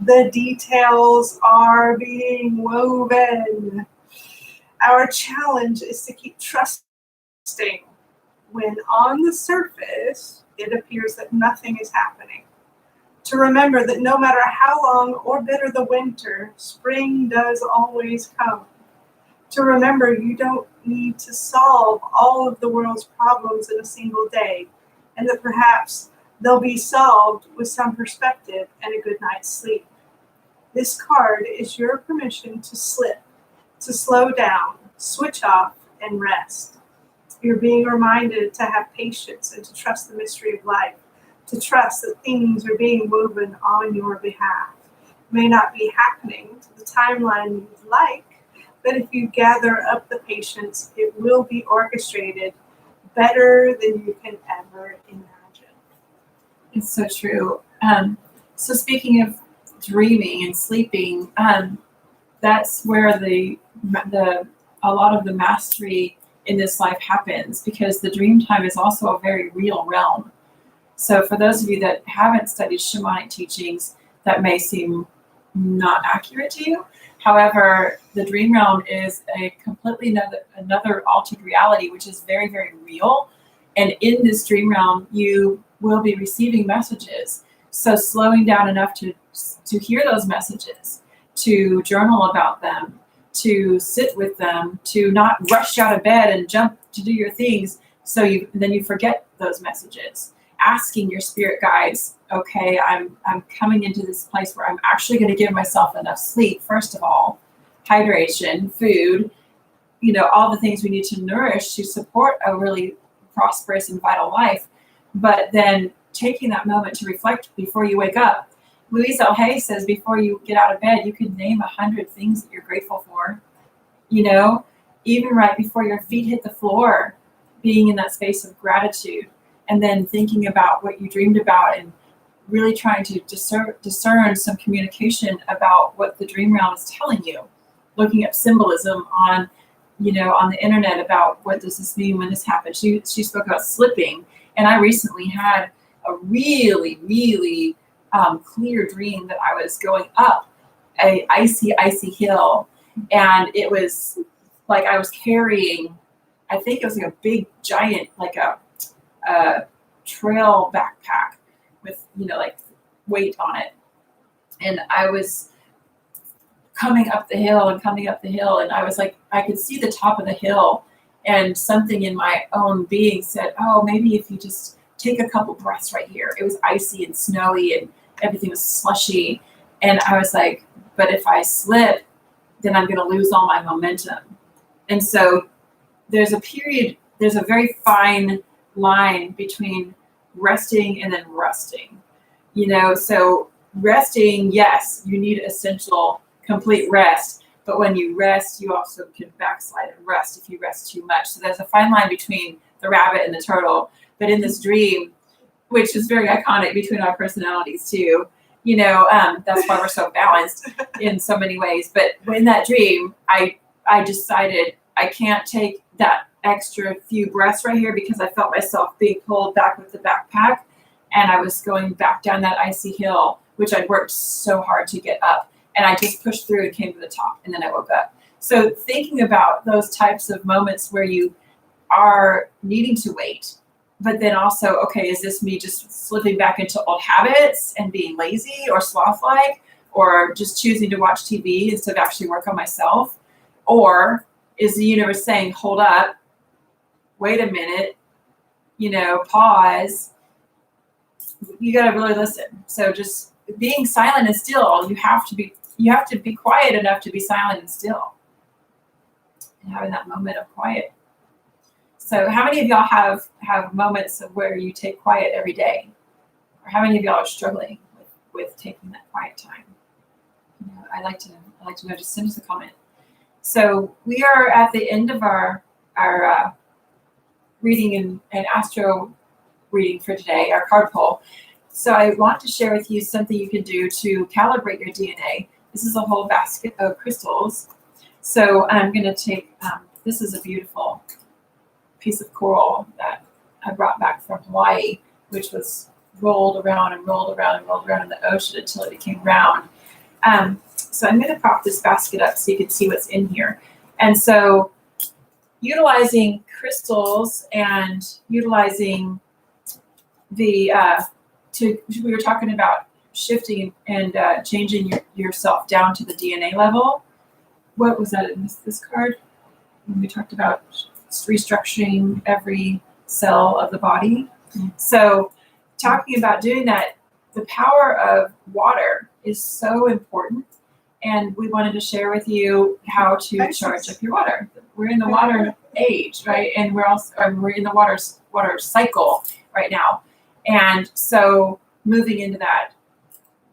Speaker 2: The details are being woven. Our challenge is to keep trusting when on the surface it appears that nothing is happening. To remember that no matter how long or bitter the winter, spring does always come. To remember you don't need to solve all of the world's problems in a single day, and that perhaps they'll be solved with some perspective and a good night's sleep. This card is your permission to slip, to slow down, switch off, and rest. You're being reminded to have patience and to trust the mystery of life, to trust that things are being woven on your behalf. It may not be happening to the timeline you'd like, but if you gather up the patience, it will be orchestrated better than you can ever imagine.
Speaker 1: It's so true. So speaking of dreaming and sleeping, that's where a lot of the mastery in this life happens, because the dream time is also a very real realm. So for those of you that haven't studied shamanic teachings, that may seem not accurate to you. However, the dream realm is a completely another altered reality, which is very, very real. And in this dream realm, you will be receiving messages. So slowing down enough to hear those messages, to journal about them, to sit with them, to not rush out of bed and jump to do your things, so then you forget those messages. Asking your spirit guides, okay, I'm coming into this place where I'm actually going to give myself enough sleep, first of all, hydration, food, all the things we need to nourish to support a really prosperous and vital life. But then taking that moment to reflect before you wake up. Louise L. Hay says before you get out of bed, you can name 100 things that you're grateful for. Even right before your feet hit the floor, being in that space of gratitude, and then thinking about what you dreamed about and really trying to discern some communication about what the dream realm is telling you. Looking up symbolism on the internet about what does this mean when this happens. She spoke about slipping, and I recently had a really, really clear dream that I was going up a icy hill, and it was like I was carrying, I think it was like a big giant, like a trail backpack with like weight on it, and I was coming up the hill, and I was like, I could see the top of the hill, and something in my own being said, oh, maybe if you just take a couple breaths right here. It was icy and snowy and everything was slushy, and I was like, but if I slip, then I'm going to lose all my momentum. And so there's a very fine line between resting and then rusting. So resting, yes, you need essential complete rest, but when you rest, you also can backslide and rust if you rest too much. So there's a fine line between the rabbit and the turtle. But in this dream, which is very iconic between our personalities too, that's why we're so balanced in so many ways. But in that dream, I decided I can't take that extra few breaths right here, because I felt myself being pulled back with the backpack, and I was going back down that icy hill, which I'd worked so hard to get up, and I just pushed through and came to the top, and then I woke up. So thinking about those types of moments where you are needing to wait, but then also, okay, is this me just slipping back into old habits and being lazy or sloth-like, or just choosing to watch TV instead of actually work on myself? Or is the universe saying, hold up, wait a minute, pause, you got to really listen. So just being silent and still, you have to be quiet enough to be silent and still, and having that moment of quiet. So how many of y'all have moments of where you take quiet every day? Or how many of y'all are struggling with taking that quiet time? I like to know, just send us a comment. So we are at the end of our reading and Astro reading for today, our card pull. So I want to share with you something you can do to calibrate your DNA. This is a whole basket of crystals. So I'm going to take, this is a beautiful piece of coral that I brought back from Hawaii, which was rolled around and rolled around and rolled around in the ocean until it became round. So I'm going to prop this basket up so you can see what's in here. And so utilizing crystals and utilizing the, we were talking about shifting and changing yourself down to the DNA level. What was that in this card? When we talked about restructuring every cell of the body. So talking about doing that, the power of water is so important. And we wanted to share with you how to charge up your water. We're in the water age, right? And we're in the water cycle right now. And so moving into that,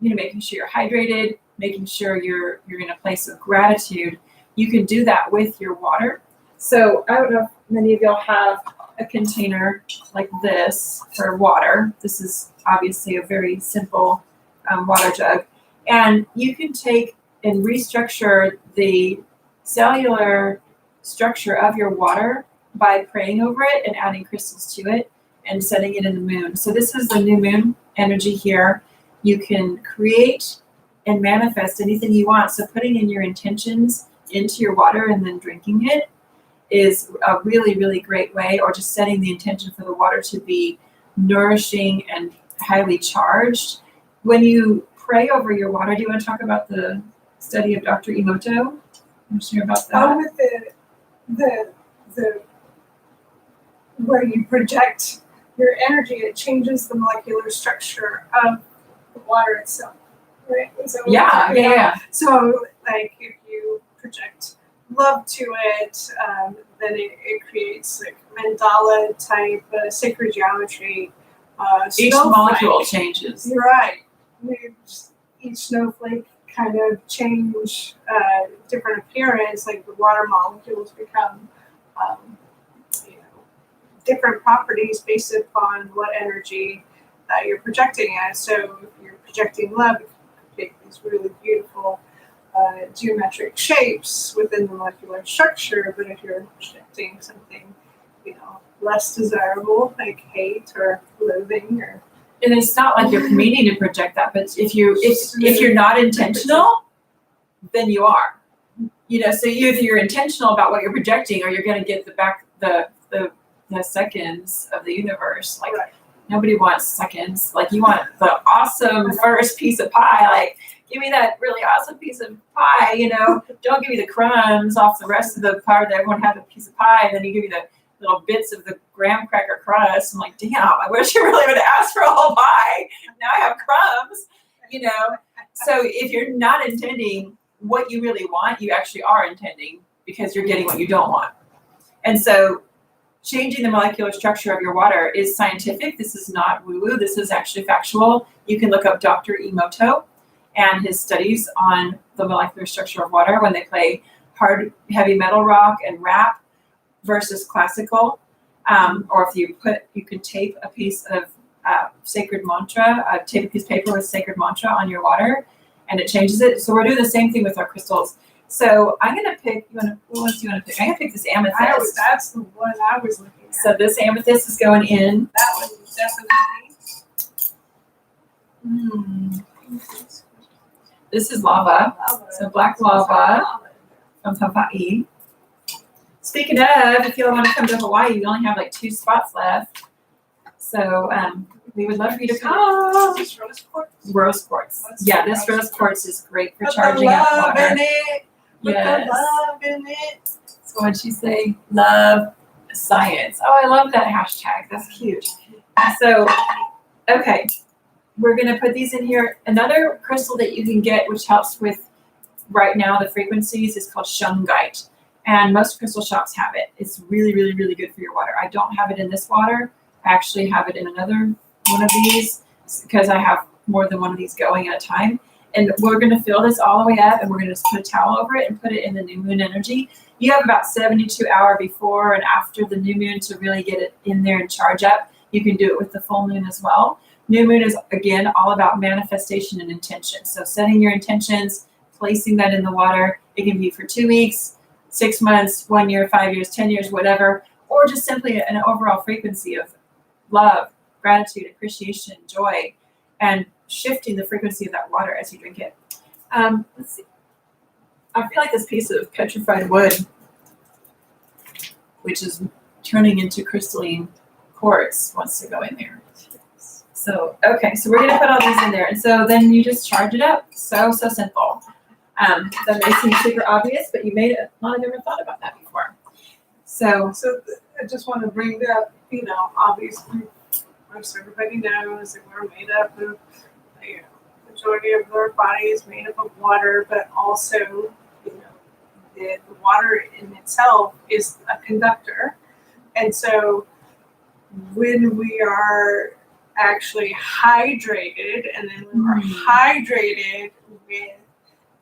Speaker 1: making sure you're hydrated, making sure you're in a place of gratitude. You can do that with your water. So I don't know if many of y'all have a container like this for water. This is obviously a very simple water jug. And you can take and restructure the cellular structure of your water by praying over it and adding crystals to it and setting it in the moon. So this is the new moon energy here. You can create and manifest anything you want. So putting in your intentions into your water and then drinking it is a really, really great way, or just setting the intention for the water to be nourishing and highly charged. When you pray over your water, do you want to talk about the study of Dr. Emoto? I'm sure about that.
Speaker 2: Oh, with the where you project your energy, it changes the molecular structure of the water itself, right? So,
Speaker 1: Yeah.
Speaker 2: So, like, if you project love to it, then it creates like mandala type sacred geometry.
Speaker 1: Each molecule changes.
Speaker 2: You're right. Each snowflake kind of change different appearance, like the water molecules become different properties based upon what energy you're projecting as. So if you're projecting love, you can make these really beautiful geometric shapes within the molecular structure. But if you're projecting something, less desirable, like hate or loathing,
Speaker 1: and it's not like you're meaning to project that, but if you're not intentional, then you are. So if you're intentional about what you're projecting, or you're going to get the seconds of the universe. Like, right. Nobody wants seconds. Like, you want the awesome first piece of pie. Like, give me that really awesome piece of pie. Don't give me the crumbs off the rest of the pie that everyone had a piece of pie, and then you give me the little bits of the graham cracker crust. I'm like, damn, I wish you really would have asked for a whole pie. Now I have crumbs, So if you're not intending what you really want, you actually are intending, because you're getting what you don't want. And so changing the molecular structure of your water is scientific. This is not woo-woo. This is actually factual. You can look up Dr. Emoto and his studies on the molecular structure of water when they play hard, heavy metal rock and rap versus classical, or if you can tape a piece of sacred mantra, tape a piece of paper with sacred mantra on your water, and it changes it. So we're doing the same thing with our crystals. So I'm gonna pick. What else do you want to pick? I'm gonna pick this amethyst.
Speaker 2: That's the one I was looking at.
Speaker 1: So this amethyst is going in.
Speaker 2: That one definitely.
Speaker 1: This is lava. So black lava from Hawaii. Speaking of, if you want to come to Hawaii, we only have like 2 spots left. So we would love for you to come.
Speaker 2: Is this rose quartz?
Speaker 1: Rose quartz. Yeah, this rose quartz is great for charging up water. Yes.
Speaker 2: Love in it.
Speaker 1: So what'd she say? Love science. Oh, I love that hashtag. That's cute. So, okay. We're going to put these in here. Another crystal that you can get, which helps with right now the frequencies, is called shungite. And most crystal shops have it. It's really, really, really good for your water. I don't have it in this water. I actually have it in another one of these because I have more than one of these going at a time. And we're going to fill this all the way up, and we're going to just put a towel over it and put it in the new moon energy. You have about 72 hours before and after the new moon to really get it in there and charge up. You can do it with the full moon as well. New moon is, again, all about manifestation and intention. So setting your intentions, placing that in the water. It can be for 2 weeks, 6 months, 1 year, 5 years, 10 years, whatever, or just simply an overall frequency of love, gratitude, appreciation, joy, and shifting the frequency of that water as you drink it. Let's see. I feel like this piece of petrified wood, which is turning into crystalline quartz, wants to go in there. So, okay, so we're going to put all these in there. And so then you just charge it up. So simple. That may seem super obvious, but you may not have ever thought about that before. So
Speaker 2: I just want to bring up, obviously, most everybody knows that we're made up of, majority of our body is made up of water, but also, the water in itself is a conductor. And so when we are actually hydrated, and then when we're hydrated with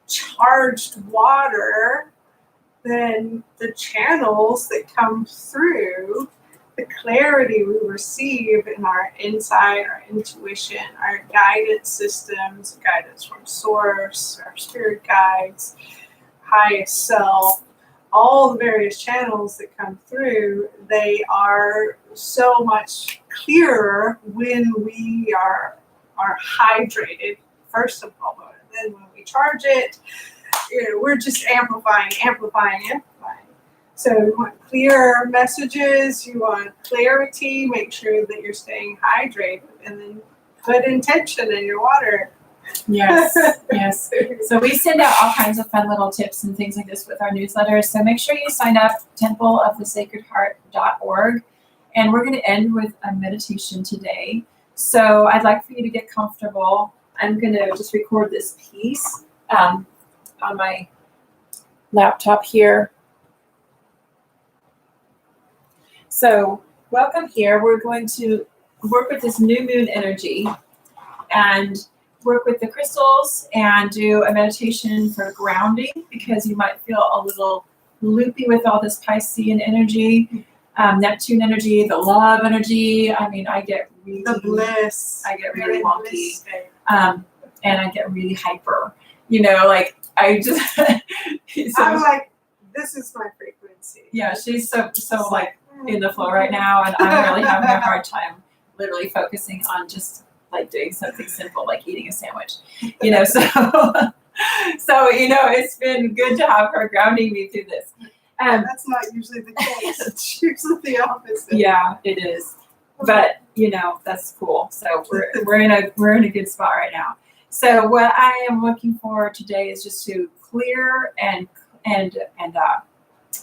Speaker 2: charged water, then the channels that come through, the clarity we receive in our insight, our intuition, our guidance systems, guidance from source, our spirit guides, highest self, all the various channels that come through, they are so much clearer when we are hydrated, first of all. And then when we charge it, we're just amplifying. So you want clear messages, you want clarity, make sure that you're staying hydrated, and then put intention in your water.
Speaker 1: Yes. So we send out all kinds of fun little tips and things like this with our newsletters. So make sure you sign up, templeofthesacredheart.org. And we're going to end with a meditation today. So I'd like for you to get comfortable. I'm going to just record this piece on my laptop here. So welcome here. We're going to work with this new moon energy and work with the crystals and do a meditation for grounding, because you might feel a little loopy with all this Piscean energy, Neptune energy, the love energy. I mean, I get really
Speaker 2: the bliss.
Speaker 1: I get really wonky, and I get really hyper. Like I just.
Speaker 2: I'm like, this is my frequency.
Speaker 1: Yeah, she's so like in the flow right now, and I'm really having a hard time literally focusing on just like doing something simple like eating a sandwich, so it's been good to have her grounding me through this.
Speaker 2: That's not usually the case. It's usually the opposite.
Speaker 1: Yeah, it is, but that's cool. So we're in a good spot right now. So what I am looking for today is just to clear and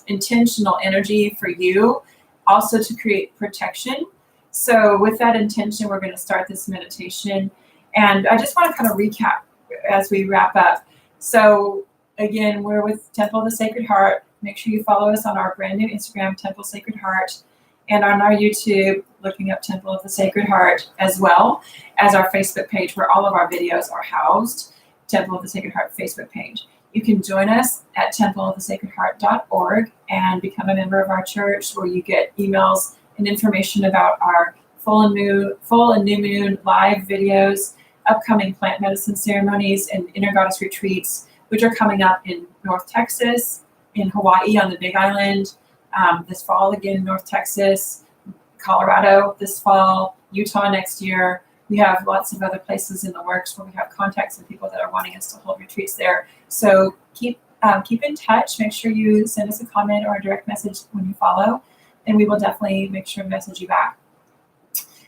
Speaker 1: intentional energy for you, also to create protection. So with that intention, we're going to start this meditation. And I just want to kind of recap as we wrap up. So again, we're with Temple of the Sacred Heart. Make sure you follow us on our brand new Instagram, Temple Sacred Heart, and on our YouTube, looking up Temple of the Sacred Heart, as well as our Facebook page where all of our videos are housed, Temple of the Sacred Heart Facebook page. You can join us at templeofthesacredheart.org and become a member of our church, where you get emails and information about our full and new moon live videos, upcoming plant medicine ceremonies, and intergoddess retreats, which are coming up in North Texas, in Hawaii on the Big Island, this fall again in North Texas, Colorado this fall, Utah next year. We have lots of other places in the works where we have contacts with people that are wanting us to hold retreats there. So keep in touch. Make sure you send us a comment or a direct message when you follow, and we will definitely make sure to message you back.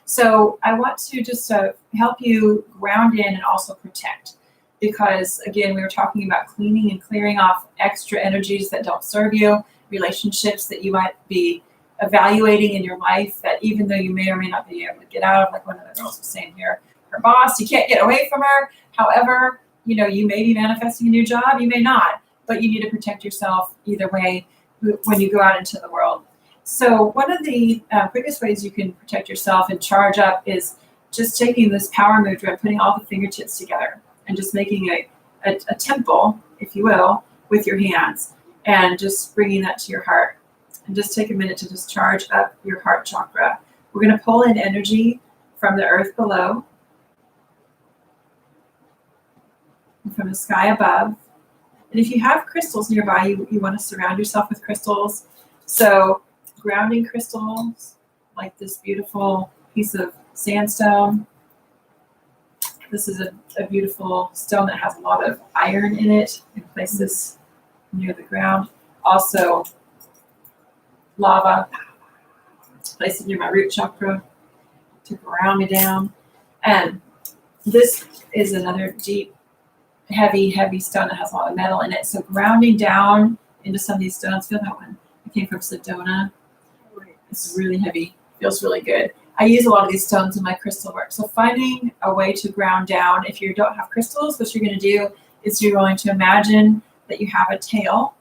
Speaker 1: So I want to just help you ground in and also protect, because again, we were talking about cleaning and clearing off extra energies that don't serve you, relationships that you might be evaluating in your life that even though you may or may not be able to get out of, like one of the girls was saying here, her boss, you can't get away from her. However, you may be manifesting a new job, you may not, but you need to protect yourself either way when you go out into the world. So one of the quickest ways you can protect yourself and charge up is just taking this power mudra and putting all the fingertips together and just making a temple, if you will, with your hands, and just bringing that to your heart. And just take a minute to just charge up your heart chakra. We're going to pull in energy from the earth below, from the sky above. And if you have crystals nearby, you want to surround yourself with crystals. So grounding crystals, like this beautiful piece of sandstone. This is a beautiful stone that has a lot of iron in it. You can place this near the ground. Also, lava. Place it near my root chakra to ground me down. And this is another deep, heavy stone that has a lot of metal in it. So grounding down into some of these stones. Feel that one. It came from Sedona. It's really heavy. Feels really good. I use a lot of these stones in my crystal work. So finding a way to ground down. If you don't have crystals, what you're going to do is you're going to imagine that you have a tail,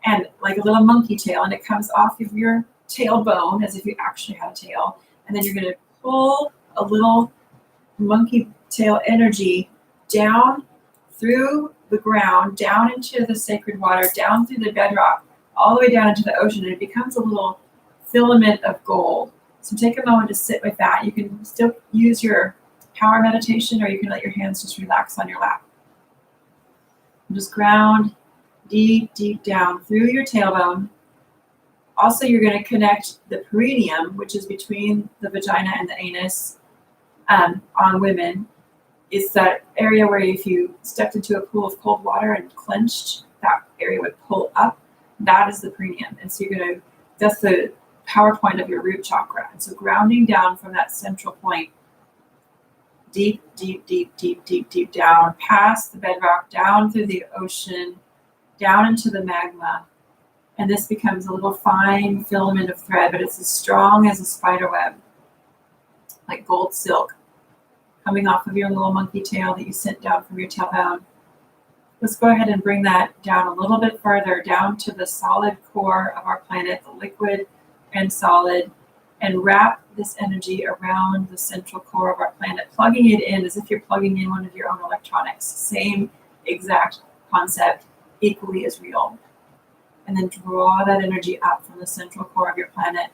Speaker 1: and like a little monkey tail, and it comes off of your tailbone as if you actually had a tail. And then you're going to pull a little monkey tail energy down through the ground, down into the sacred water, down through the bedrock, all the way down into the ocean, and it becomes a little filament of gold. So take a moment to sit with that. You can still use your power meditation, or you can let your hands just relax on your lap. And just ground deep, deep down through your tailbone. Also, you're going to connect the perineum, which is between the vagina and the anus on women. It's that area where if you stepped into a pool of cold water and clenched, that area would pull up. That is the perineum. And so that's the power point of your root chakra. And so grounding down from that central point, deep, deep, deep, deep, deep, deep down, past the bedrock, down through the ocean, down into the magma. And this becomes a little fine filament of thread, but it's as strong as a spider web, like gold silk, coming off of your little monkey tail that you sent down from your tailbone. Let's go ahead and bring that down a little bit further, down to the solid core of our planet, the liquid and solid, and wrap this energy around the central core of our planet, plugging it in as if you're plugging in one of your own electronics. Same exact concept, equally as real. And then draw that energy up from the central core of your planet,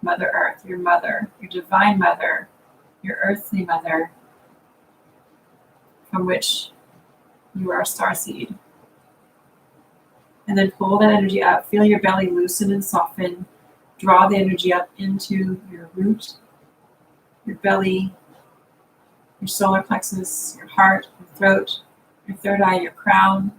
Speaker 1: Mother Earth, your mother, your divine mother, your earthly mother, from which you are a starseed. And then pull that energy up. Feel your belly loosen and soften. Draw the energy up into your root, your belly, your solar plexus, your heart, your throat, your third eye, your crown.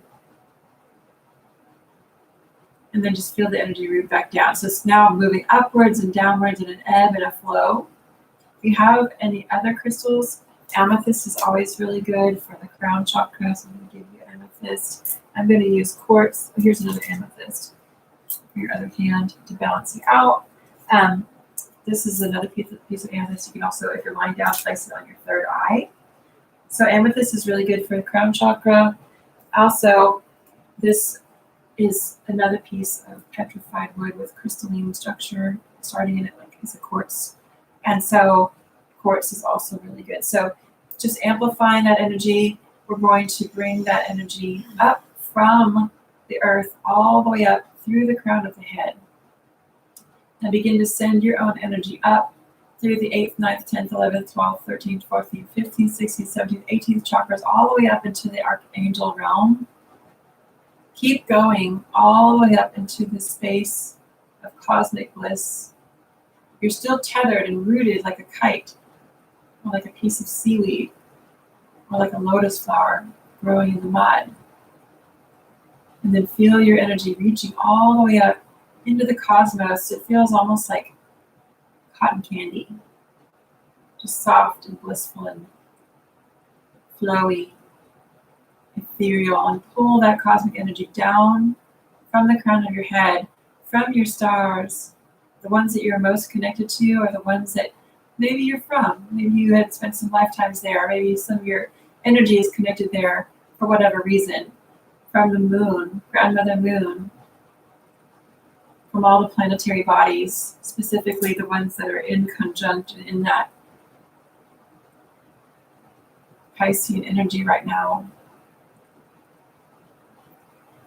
Speaker 1: And then just feel the energy root back down. So it's now moving upwards and downwards in an ebb and a flow. If you have any other crystals, amethyst is always really good for the crown chakra. So I'm going to give you amethyst. I'm going to use quartz. Here's another amethyst for your other hand to balance you out. This is another piece of amethyst. You can also, if you're lying down, place it on your third eye. So amethyst is really good for the crown chakra. Also, this is another piece of petrified wood with crystalline structure, starting in it like as a quartz. And so quartz is also really good. So just amplifying that energy, we're going to bring that energy up from the earth all the way up through the crown of the head. And begin to send your own energy up through the 8th, 9th, 10th, 11th, 12th, 13th, 14th, 15th, 16th, 17th, 18th chakras, all the way up into the archangel realm. Keep going all the way up into the space of cosmic bliss. You're still tethered and rooted like a kite, or like a piece of seaweed, or like a lotus flower growing in the mud. And then feel your energy reaching all the way up into the cosmos. It feels almost like cotton candy, just soft and blissful and flowy, ethereal. And pull that cosmic energy down from the crown of your head, from your stars. The ones that you're most connected to are the ones that maybe you're from. Maybe you had spent some lifetimes there. Maybe some of your energy is connected there for whatever reason. From the moon, grandmother moon, from all the planetary bodies, specifically the ones that are in conjunct in that Pisces energy right now.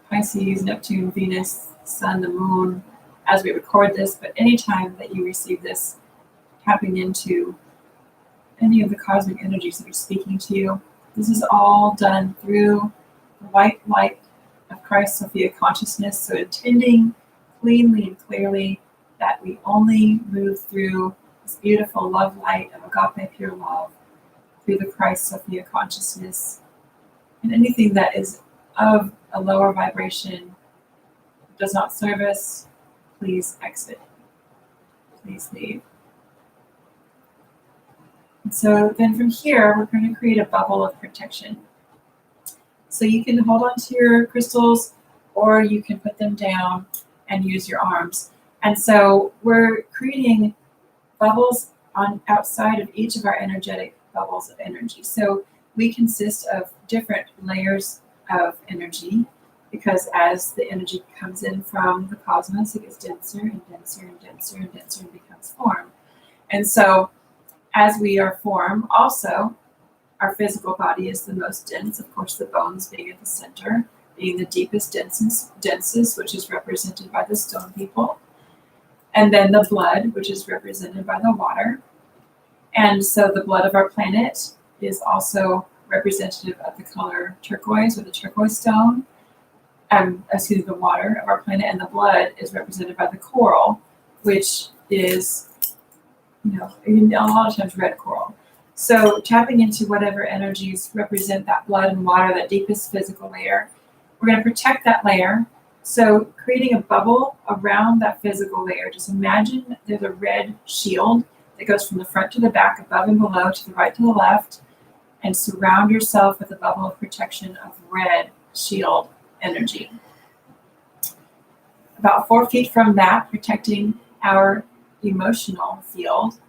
Speaker 1: Pisces, Neptune, Venus, Sun, the moon, as we record this, but anytime that you receive this, tapping into any of the cosmic energies that are speaking to you, this is all done through the white light of Christ Sophia consciousness. So intending cleanly and clearly that we only move through this beautiful love light of agape pure love through the Christ Sophia consciousness. And anything that is of a lower vibration does not serve us, please exit. Please leave. And so then from here, we're going to create a bubble of protection. So you can hold on to your crystals or you can put them down and use your arms. And so we're creating bubbles on outside of each of our energetic bubbles of energy. So we consist of different layers of energy because as the energy comes in from the cosmos, it gets denser and denser and denser and denser and becomes form. And so as we are form, also, our physical body is the most dense, of course, the bones being at the center, being the deepest, densest, which is represented by the stone people. And then the blood, which is represented by the water. And so the blood of our planet is also representative of the color turquoise or the turquoise stone. The water of our planet, and the blood is represented by the coral, which is, a lot of times red coral. So tapping into whatever energies represent that blood and water, that deepest physical layer, we're going to protect that layer. So creating a bubble around that physical layer. Just imagine there's a red shield that goes from the front to the back, above and below, to the right to the left, and surround yourself with a bubble of protection of red shield energy. About 4 feet from that, protecting our emotional field,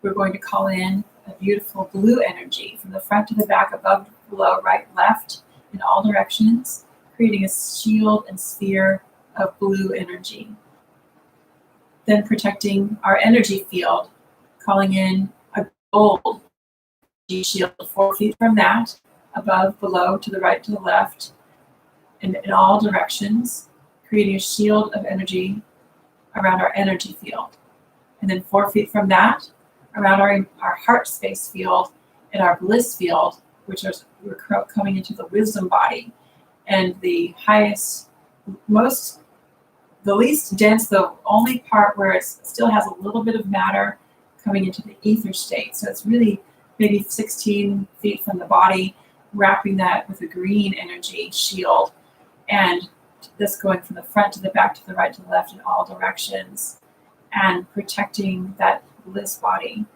Speaker 1: we're going to call in a beautiful blue energy from the front to the back, above, below, right, left, in all directions, creating a shield and sphere of blue energy. Then protecting our energy field, calling in a gold shield 4 feet from that, above, below, to the right, to the left, in all directions, creating a shield of energy around our energy field. And then 4 feet from that, around our heart space field and our bliss field, which is we're coming into the wisdom body. And the highest, the least dense, the only part where it still has a little bit of matter coming into the ether state. So it's really maybe 16 feet from the body, wrapping that with a green energy shield. And this going from the front to the back, to the right, to the left, in all directions, and protecting that bliss body.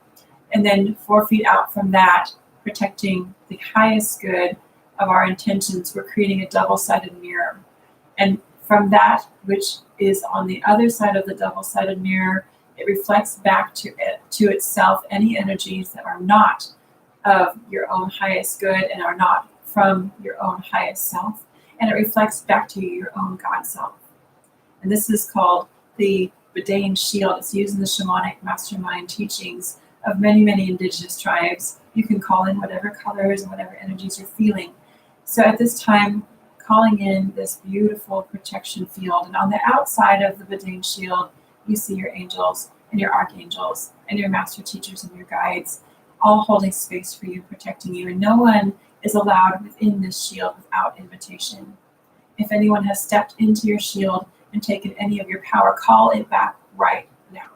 Speaker 1: And then 4 feet out from that, protecting the highest good of our intentions, we're creating a double-sided mirror. And from that, which is on the other side of the double-sided mirror, it reflects back to itself any energies that are not of your own highest good and are not from your own highest self. And it reflects back to your own God self. And this is called the Bedane shield. It's used in the shamanic mastermind teachings of many, many indigenous tribes. You can call in whatever colors and whatever energies you're feeling. So at this time, calling in this beautiful protection field. And on the outside of the Bedane shield, you see your angels and your archangels and your master teachers and your guides, all holding space for you, protecting you. And no one is allowed within this shield without invitation. If anyone has stepped into your shield and taken any of your power, call it back right now.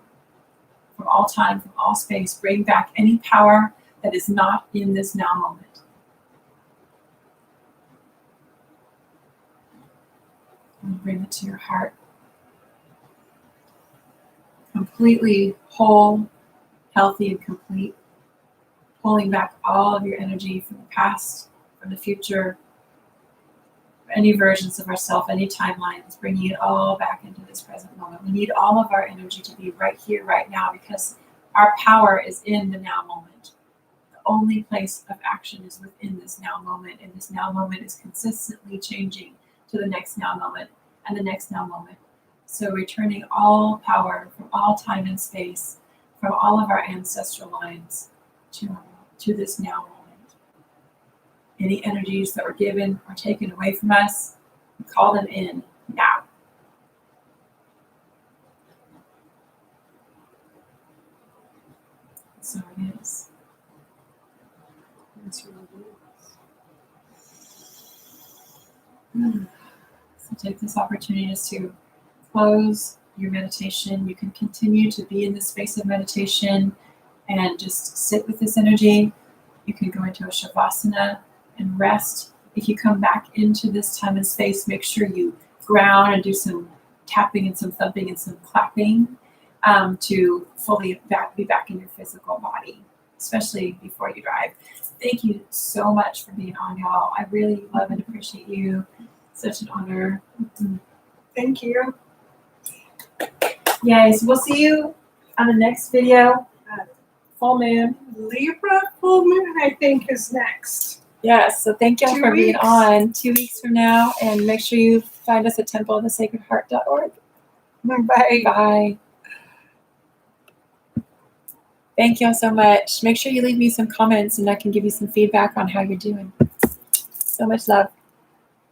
Speaker 1: From all time, from all space, bring back any power that is not in this now moment. And bring it to your heart. Completely whole, healthy, and complete. Pulling back all of your energy from the past, from the future, any versions of ourselves, any timelines, bringing it all back into this present moment. We need all of our energy to be right here, right now, because our power is in the now moment. The only place of action is within this now moment, and this now moment is consistently changing to the next now moment and the next now moment. So returning all power from all time and space, from all of our ancestral lines to this now moment. Any energies that were given or taken away from us, we call them in now. So it is. It's really good. So take this opportunity just to close your meditation. You can continue to be in the space of meditation and just sit with this energy. You can go into a shavasana and rest. If you come back into this time and space, make sure you ground and do some tapping and some thumping and some clapping to fully be back in your physical body, especially before you drive. Thank you so much for being on, y'all. I really love and appreciate you. Such an honor.
Speaker 2: Thank you.
Speaker 1: Yay. So we'll see you on the next video. Full moon.
Speaker 2: Libra full moon, I think, is next.
Speaker 1: Yes. So thank y'all
Speaker 2: 2
Speaker 1: for being
Speaker 2: weeks.
Speaker 1: on 2 weeks from now. And make sure you find us at templeofthesacredheart.org.
Speaker 2: Bye.
Speaker 1: Bye. Thank y'all so much. Make sure you leave me some comments and I can give you some feedback on how you're doing. So much love.